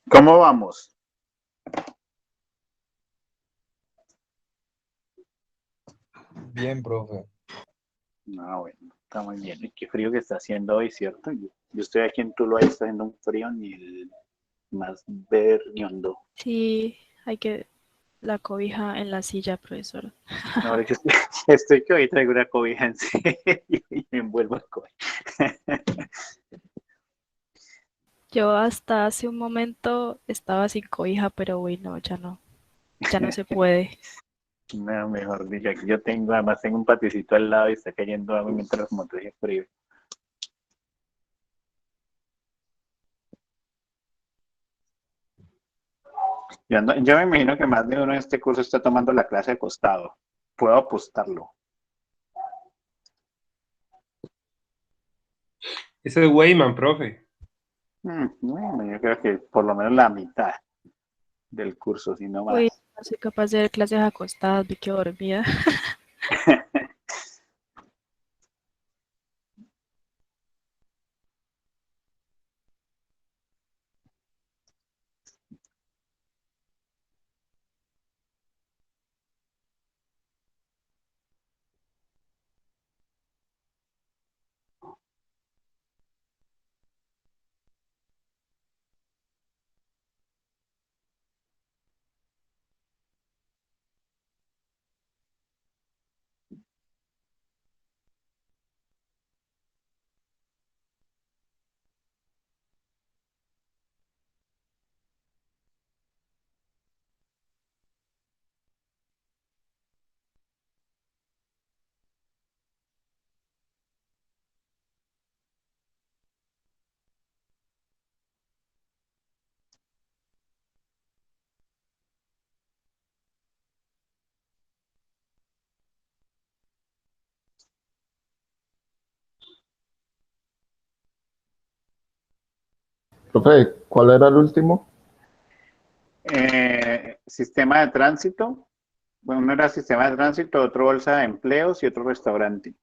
¿Cómo vamos? Bien, profe. Ah, bueno, está muy bien. Y qué frío que está haciendo hoy, ¿cierto? Yo estoy aquí en Tuluá y está haciendo un frío ni el más berriondo. Sí, hay que la cobija en la silla, profesor. Ahora que estoy que hoy traigo una cobija en serio y me envuelvo en cobija. Yo hasta hace un momento estaba sin cobija, pero uy, no, ya no se puede. No, mejor dicho, aquí yo tengo, además tengo un patiecito al lado y está cayendo agua mientras monto ese frío. Yo me imagino que más de uno en este curso está tomando la clase acostado. Puedo apostarlo. Ese es Weyman, profe. Bueno, yo creo que por lo menos la mitad del curso, si no Uy, más. no soy capaz de ver clases acostadas, vi que dormía. Profe, ¿cuál era el último? Sistema de tránsito. Bueno, uno era sistema de tránsito, otro bolsa de empleos y otro restaurante.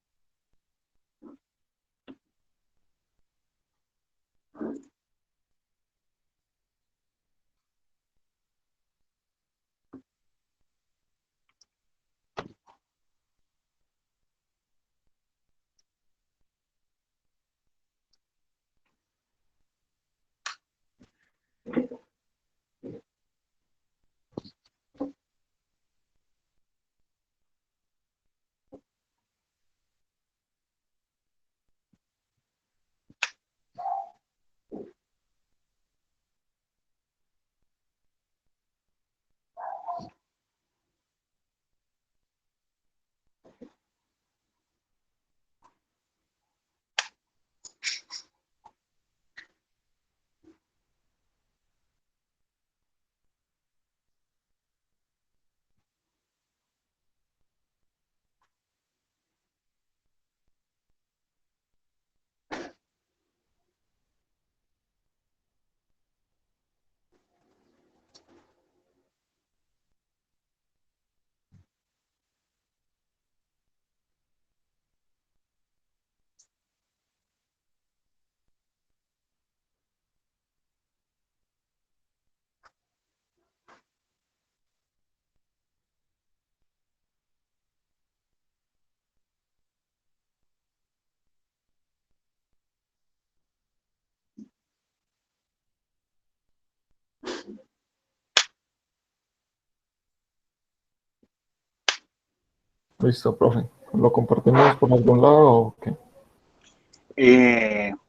Listo, profe. ¿Lo compartimos por algún lado o qué?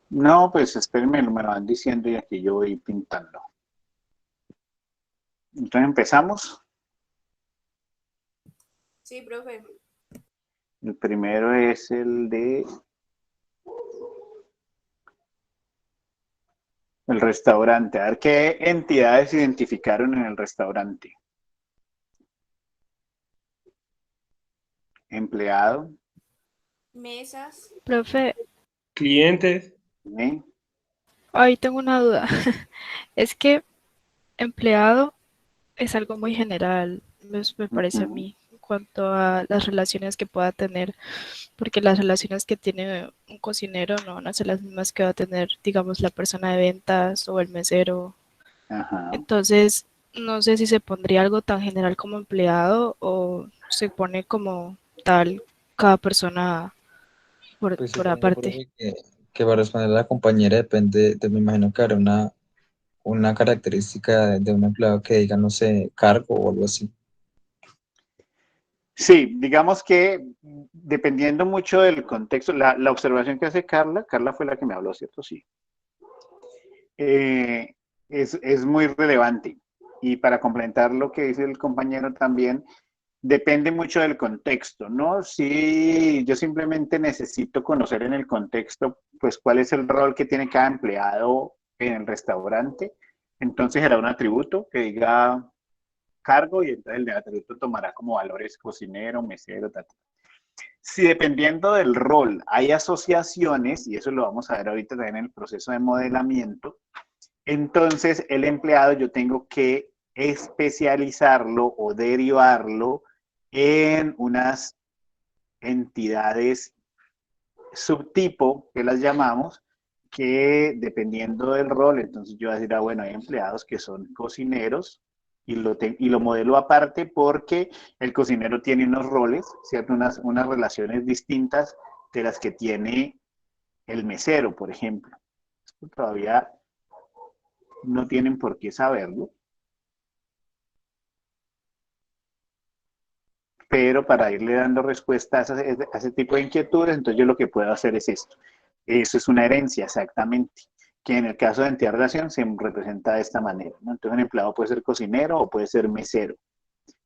No, pues espérenme, me lo van diciendo y aquí yo voy pintando. Entonces empezamos. Sí, profe. El primero es el de el restaurante. A ver qué entidades identificaron en el restaurante. Empleado. Mesas. Profe, Clientes. ¿Eh? ahí tengo una duda. Es que empleado es algo muy general, me parece a Ujú. mí, en cuanto a las relaciones que pueda tener, porque las relaciones que tiene un cocinero no van a ser las mismas que va a tener, digamos, la persona de ventas o el mesero. Ajá. Entonces, no sé si se pondría algo tan general como empleado o se pone como tal cada persona Pues por supongo, aparte. profe, que para responder a la compañera depende, me imagino que habrá una característica de un empleado que diga, no sé, cargo o algo así. Sí, digamos que dependiendo mucho del contexto, la observación que hace Carla fue la que me habló, ¿cierto? Sí. Eh, es muy relevante. Y para complementar lo que dice el compañero también, depende mucho del contexto, ¿no? Si yo simplemente necesito conocer en el contexto, pues cuál es el rol que tiene cada empleado en el restaurante, entonces será un atributo que diga cargo y entonces el de atributo tomará como valores cocinero, mesero, tal. Si dependiendo del rol hay asociaciones, y eso lo vamos a ver ahorita también en el proceso de modelamiento, entonces el empleado yo tengo que especializarlo o derivarlo en unas entidades subtipo, que las llamamos, que dependiendo del rol, entonces yo voy a decir, ah, bueno, hay empleados que son cocineros y lo modelo aparte porque el cocinero tiene unos roles, ¿cierto? Unas relaciones distintas de las que tiene el mesero, por ejemplo. Esto todavía no tienen por qué saberlo, pero para irle dando respuesta a ese tipo de inquietudes, entonces yo lo que puedo hacer es esto. Eso es una herencia, exactamente, que en el caso de entidad relación se representa de esta manera, ¿no? Entonces un empleado puede ser cocinero o puede ser mesero.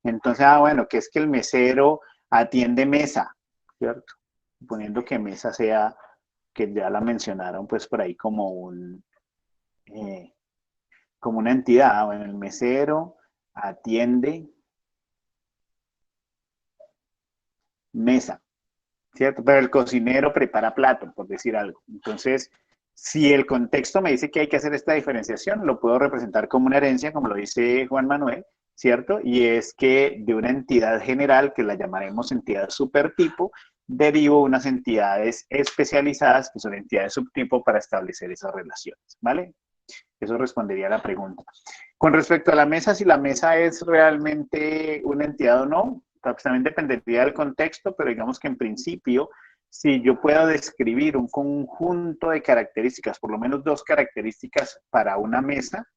Entonces, bueno, que es que el mesero atiende mesa, ¿cierto? Suponiendo que mesa sea, que ya la mencionaron pues por ahí eh, como una entidad. Bueno, el mesero atiende mesa, ¿cierto? Pero el cocinero prepara plato, por decir algo. Entonces, si el contexto me dice que hay que hacer esta diferenciación, lo puedo representar como una herencia, como lo dice Juan Manuel, ¿cierto? Y es que de una entidad general, que la llamaremos entidad supertipo, derivo unas entidades especializadas, que son entidades subtipo, para establecer esas relaciones, ¿vale? Eso respondería a la pregunta. Con respecto a la mesa, si la mesa es realmente una entidad o no, pues también dependería del contexto, pero digamos que en principio, si yo puedo describir un conjunto de características, por lo menos dos características para una mesa,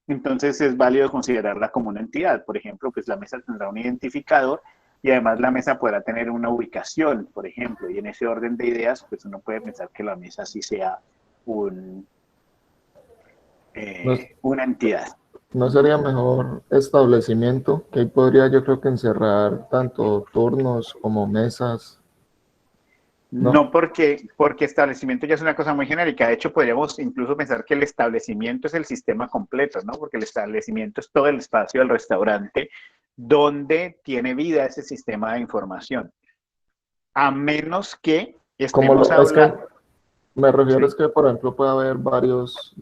entonces es válido considerarla como una entidad. Por ejemplo, pues la mesa tendrá un identificador y además la mesa podrá tener una ubicación, por ejemplo, y en ese orden de ideas, pues uno puede pensar que la mesa sí sea un, ¿No, una entidad. no sería mejor establecimiento? Que ahí podría yo creo que encerrar tanto turnos como mesas, ¿no? No porque establecimiento ya es una cosa muy genérica. De hecho, podríamos incluso pensar que el establecimiento es el sistema completo, ¿no? Porque el establecimiento es todo el espacio del restaurante donde tiene vida ese sistema de información. A menos que Como estemos es que hablando... me refiero es Sí. que, por ejemplo, puede haber varios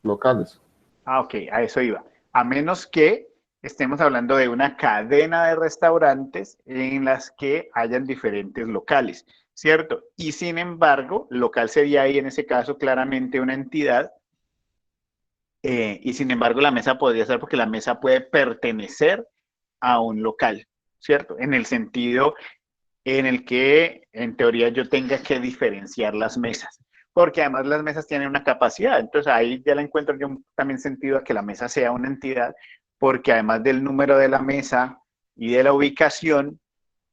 locales. Ah, ok, a eso iba. A menos que estemos hablando de una cadena de restaurantes en las que hayan diferentes locales, ¿cierto? Y sin embargo, local sería ahí en ese caso claramente una entidad, y sin embargo la mesa podría ser porque la mesa puede pertenecer a un local, ¿cierto? En el sentido en el que en teoría yo tenga que diferenciar las mesas, porque además las mesas tienen una capacidad, entonces ahí ya le encuentro yo también sentido a que la mesa sea una entidad, porque además del número de la mesa y de la ubicación,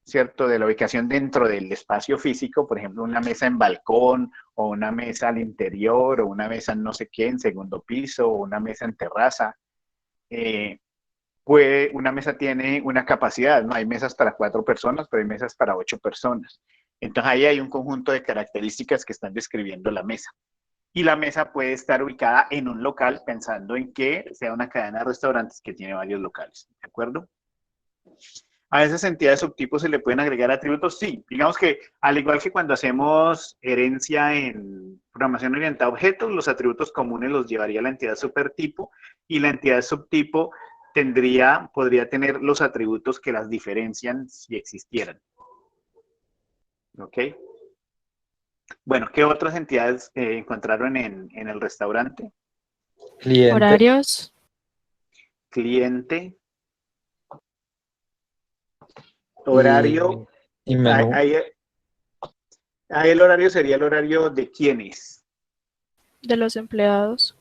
¿cierto? De la ubicación dentro del espacio físico, por ejemplo, una mesa en balcón o una mesa al interior o una mesa en no sé qué, en segundo piso o una mesa en terraza, eh, una mesa tiene una capacidad, ¿no? Hay mesas para 4 personas, pero hay mesas para 8 personas. Entonces ahí hay un conjunto de características que están describiendo la mesa. Y la mesa puede estar ubicada en un local pensando en que sea una cadena de restaurantes que tiene varios locales, ¿de acuerdo? A esas entidades subtipos se le pueden agregar atributos, sí. Digamos que al igual que cuando hacemos herencia en programación orientada a objetos, los atributos comunes los llevaría la entidad supertipo y la entidad subtipo podría tener los atributos que las diferencian si existieran. ¿Ok? Bueno, ¿qué otras entidades encontraron en el restaurante? Cliente. Horarios. Cliente. Horario. Y menú. Ahí el horario sería el horario de quiénes. De los empleados.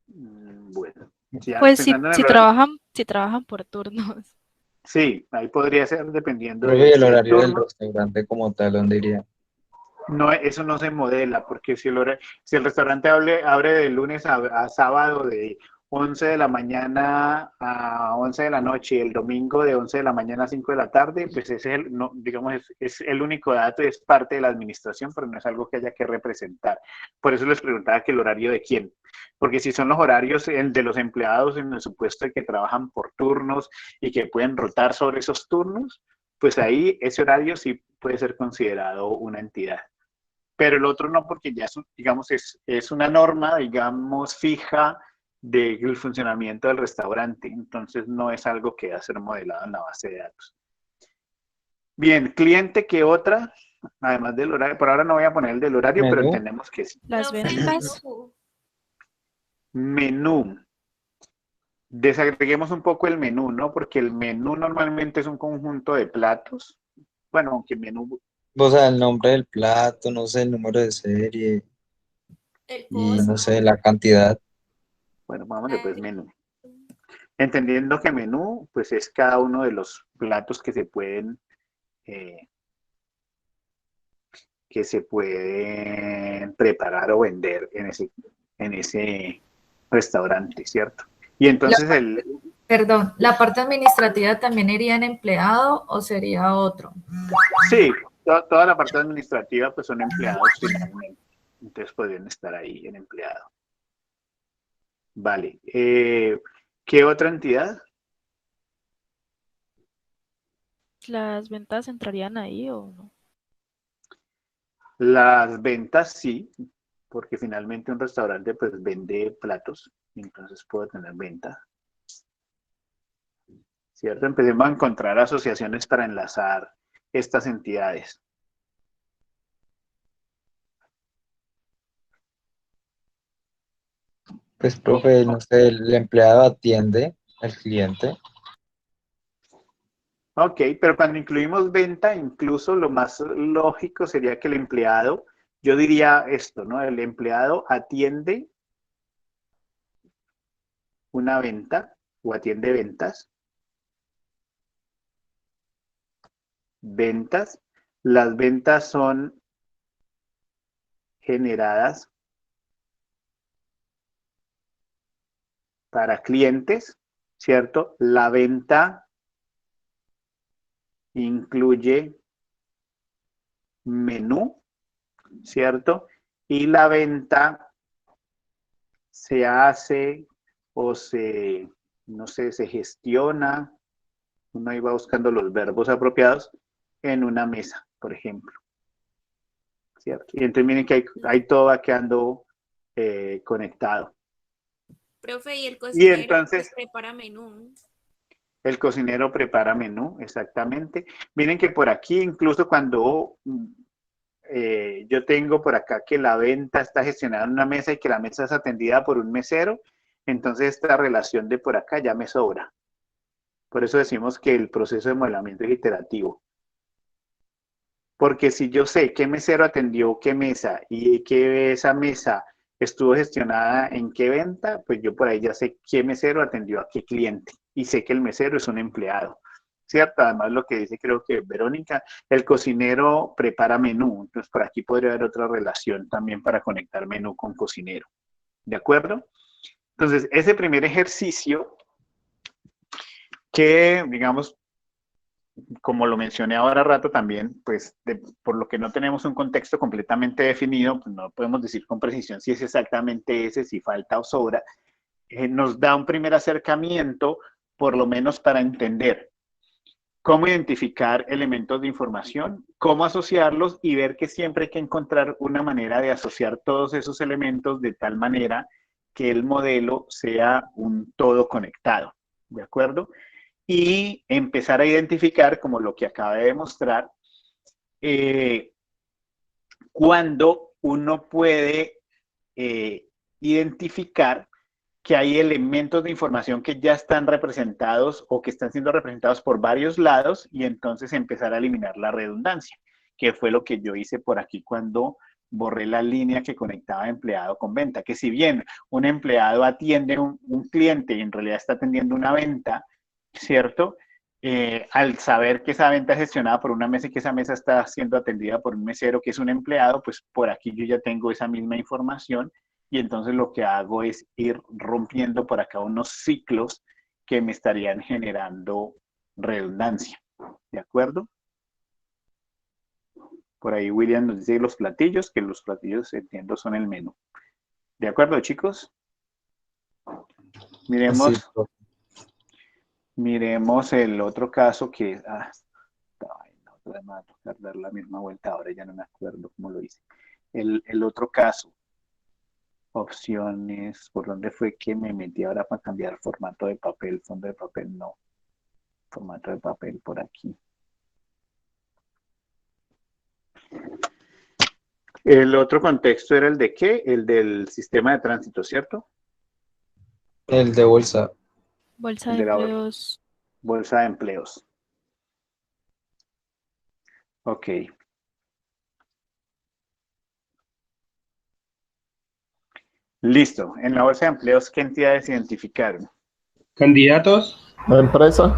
Bueno, ya Pues si, pensando en el horario, si trabajan por turnos. sí, ahí podría ser dependiendo Profe, y de el si es horario del turno. restaurante como tal, ¿dónde iría? No, eso no se modela, porque si el restaurante abre de lunes a sábado de 11 de la mañana a 11 de la noche y el domingo de 11 de la mañana a 5 de la tarde, pues ese es el, no, digamos, es el único dato y es parte de la administración, pero no es algo que haya que representar. Por eso les preguntaba que el horario de quién. Porque si son los horarios de los empleados en el supuesto de que trabajan por turnos y que pueden rotar sobre esos turnos, pues ahí ese horario sí puede ser considerado una entidad. Pero el otro no, porque ya digamos, es una norma, digamos, fija del funcionamiento del restaurante. Entonces no es algo que va a ser modelado en la base de datos. Bien, cliente, ¿qué otra? Además del horario, por ahora no voy a poner el del horario, pero Menú. entendemos que sí. Las Profe, ventas. Menú. Desagreguemos un poco el menú, ¿no? Porque el menú normalmente es un conjunto de platos. Bueno, aunque menú, O sea, el nombre del plato, no sé, el número de serie el y no sé, costo. la cantidad. bueno, vámonos pues menú. Entendiendo que menú, pues es cada uno de los platos eh, que se pueden preparar o vender en ese restaurante, ¿cierto? Y entonces Perdón, ¿la parte administrativa también iría en empleado o sería otro? sí, toda la parte administrativa pues son empleados finalmente, entonces podrían estar ahí en empleado. Vale, ¿qué otra entidad? ¿Las ventas entrarían ahí o no? Las ventas sí, porque finalmente un restaurante pues vende platos, entonces puedo tener venta, ¿cierto? Empecemos a encontrar asociaciones para enlazar estas entidades. Pues, profe, no sé, el empleado atiende al cliente. Ok, pero cuando incluimos venta, incluso lo más lógico sería que el empleado, yo diría esto, ¿no? El empleado atiende una venta o atiende ventas. Ventas. Las ventas son generadas para clientes, ¿cierto? La venta incluye menú, ¿cierto? Y la venta se hace o no sé, se gestiona, uno ahí va buscando los verbos apropiados en una mesa, por ejemplo, ¿cierto? Y entonces miren que ahí todo va quedando conectado. Profe, y el Y cocinero entonces pues, prepara menú. el cocinero prepara menú, exactamente. Miren que por aquí, incluso cuando yo tengo por acá que la venta está gestionada en una mesa y que la mesa es atendida por un mesero, entonces esta relación de por acá ya me sobra. Por eso decimos que el proceso de modelamiento es iterativo. Porque si yo sé qué mesero atendió qué mesa y que esa mesa estuvo gestionada en qué venta, pues yo por ahí ya sé qué mesero atendió a qué cliente y sé que el mesero es un empleado, ¿cierto? Además lo que dice creo que Verónica, el cocinero prepara menú, entonces por aquí podría haber otra relación también para conectar menú con cocinero, ¿de acuerdo? Entonces ese primer ejercicio que digamos como lo mencioné ahora rato también, pues por lo que no tenemos un contexto completamente definido, pues no podemos decir con precisión si es exactamente ese, si falta o sobra, nos da un primer acercamiento, por lo menos para entender cómo identificar elementos de información, cómo asociarlos y ver que siempre hay que encontrar una manera de asociar todos esos elementos de tal manera que el modelo sea un todo conectado, ¿de acuerdo? Y empezar a identificar, como lo que acaba de demostrar, cuando uno puede identificar que hay elementos de información que ya están representados o que están siendo representados por varios lados y entonces empezar a eliminar la redundancia, que fue lo que yo hice por aquí cuando borré la línea que conectaba empleado con venta, que si bien un empleado atiende un cliente y en realidad está atendiendo una venta, ¿cierto? Al saber que esa venta es gestionada por una mesa y que esa mesa está siendo atendida por un mesero que es un empleado, pues por aquí yo ya tengo esa misma información y entonces lo que hago es ir rompiendo por acá unos ciclos que me estarían generando redundancia, ¿de acuerdo? Por ahí William nos dice los platillos, que los platillos, entiendo, son el menú. ¿De acuerdo, chicos? Miremos, Sí, profe. miremos el otro caso que... otra vez me va a tocar dar la misma vuelta, ahora ya no me acuerdo cómo lo hice. El otro caso, opciones, ¿por dónde fue que me metí ahora para cambiar formato de papel? Fondo de papel, no. Formato de papel por aquí. El otro contexto era el de ¿qué? El del sistema de tránsito, ¿cierto? El de bolsa. Bolsa El de de la empleos. bolsa de empleos. Ok. Listo. En la bolsa de empleos, ¿qué entidades identificaron? Candidatos. La empresa,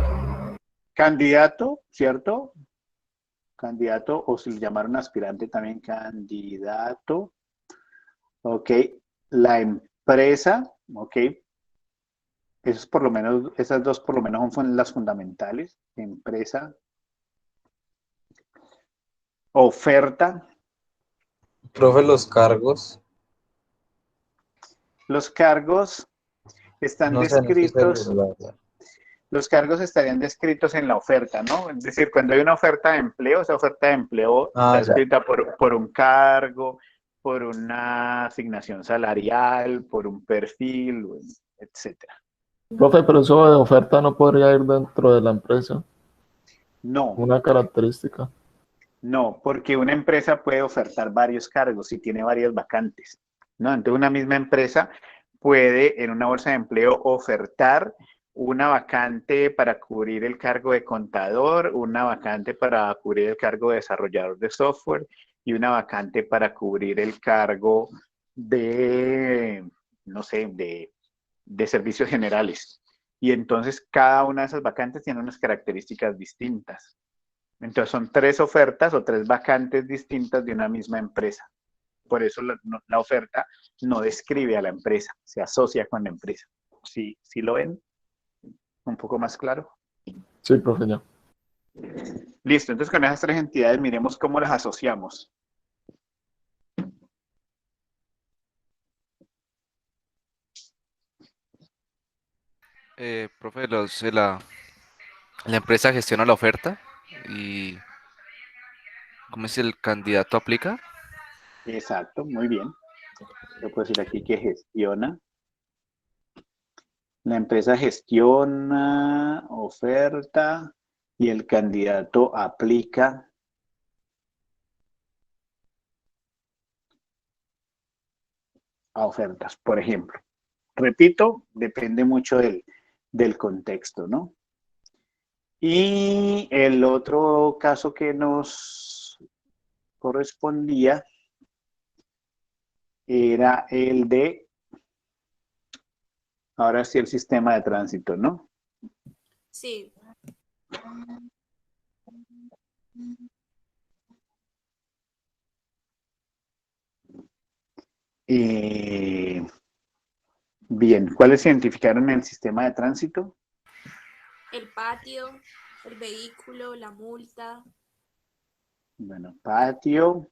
Candidato, ¿cierto? Candidato, o si le llamaron aspirante también, candidato. Ok. La empresa, ok. Esos por lo menos, esas dos por lo menos son las fundamentales. Empresa. Oferta. Profe, los cargos. Los cargos están No sé, no estoy descritos. seguro, la verdad. Los cargos estarían descritos en la oferta, ¿no? Es decir, cuando hay una oferta de empleo, esa oferta de empleo está Ah, ya. escrita por un cargo, por una asignación salarial, por un perfil, etcétera. profe, pero eso de oferta no podría ir dentro de la empresa, No, una característica. no, porque una empresa puede ofertar varios cargos y tiene varias vacantes, ¿no? Entonces una misma empresa puede en una bolsa de empleo ofertar una vacante para cubrir el cargo de contador, una vacante para cubrir el cargo de desarrollador de software y una vacante para cubrir el cargo de, no sé, de servicios generales. Y entonces cada una de esas vacantes tiene unas características distintas. Entonces son 3 ofertas o 3 vacantes distintas de una misma empresa. Por eso la oferta no describe a la empresa, se asocia con la empresa. ¿Sí lo ven? Un poco más claro. Sí, profe, ya. Listo, entonces con esas 3 entidades miremos cómo las asociamos. Profe, la empresa gestiona la oferta y ¿cómo es el candidato aplica? Exacto, muy bien. Yo puedo decir aquí que gestiona. La empresa gestiona oferta y el candidato aplica a ofertas, por ejemplo. Repito, depende mucho del contexto, ¿no? Y el otro caso que nos correspondía era el de, ahora sí, el sistema de tránsito, ¿no? Sí. Bien, ¿cuáles se identificaron en el sistema de tránsito? El patio, el vehículo, la multa. Bueno, patio,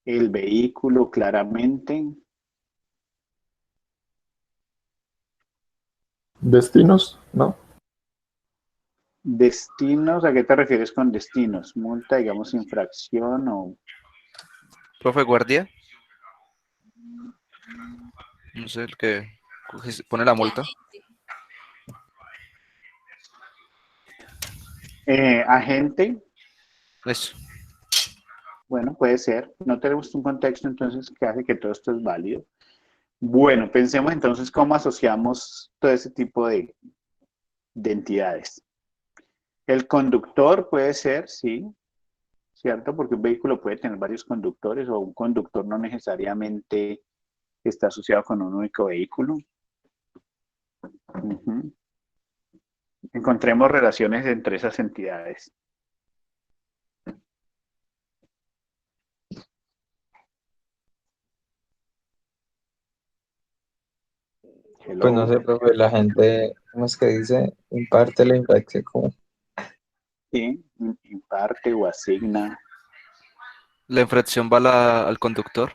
el vehículo claramente, Destinos, ¿no? destinos, ¿a qué te refieres con destinos? Multa, digamos, infracción o... Profe, guardia. No sé, el que pone la multa. agente, Eso. Bueno, puede ser. No tenemos un contexto entonces que hace que todo esto es válido. Bueno, pensemos entonces cómo asociamos todo ese tipo de entidades. El conductor puede ser, sí, ¿cierto? Porque un vehículo puede tener varios conductores o un conductor no necesariamente está asociado con un único vehículo. Ujú. Encontremos relaciones entre esas entidades. Pues no Hello. sé, profe, la gente, ¿cómo es que dice? Imparte la infracción como Sí, imparte o asigna. La infracción va al conductor.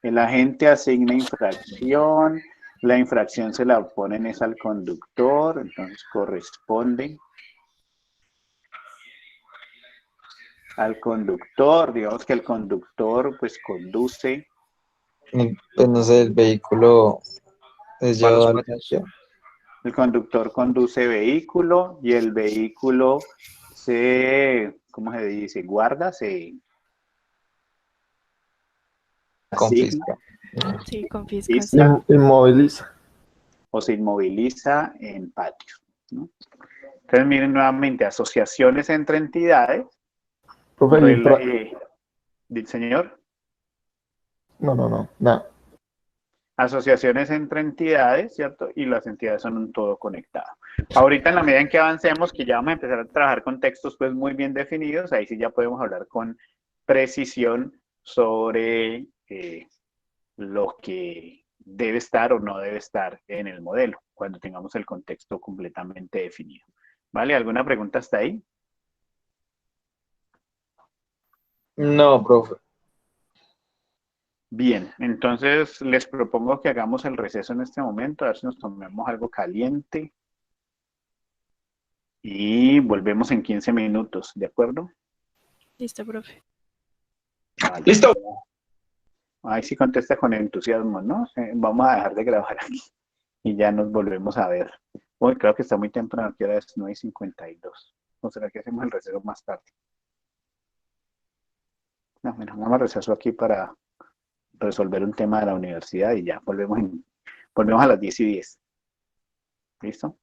El agente asigna infracción, la infracción se la ponen es al conductor, entonces corresponde al conductor, digamos que el conductor pues conduce, pues no sé, el vehículo es Va a los llevado al patios. patio. el conductor conduce vehículo y el vehículo se, ¿cómo se dice? Guarda, se asigna, Confisca. Sí, confisca, sí. pista Inmoviliza. o se inmoviliza en patios, ¿no? Entonces miren nuevamente, asociaciones entre entidades, Profe, señor. no, nada. Asociaciones entre entidades, ¿cierto? Y las entidades son un todo conectado. Ahorita en la medida en que avancemos, que ya vamos a empezar a trabajar con textos pues muy bien definidos, ahí sí ya podemos hablar con precisión sobre lo que debe estar o no debe estar en el modelo, cuando tengamos el contexto completamente definido. ¿Vale? ¿Alguna pregunta hasta ahí? No, profe. Bien, entonces les propongo que hagamos el receso en este momento, a ver si nos tomamos algo caliente. Y volvemos en 15 minutos, ¿de acuerdo? Listo, profe. Vale. Listo. Ahí sí contesta con entusiasmo, ¿no? Vamos a dejar de grabar aquí y ya nos volvemos a ver. Uy, creo que está muy temprano, que ahora es 9:52. ¿O será que hacemos el receso más tarde? No, mira, vamos a receso aquí para resolver un tema de la universidad y ya volvemos a las 10:10. ¿Listo?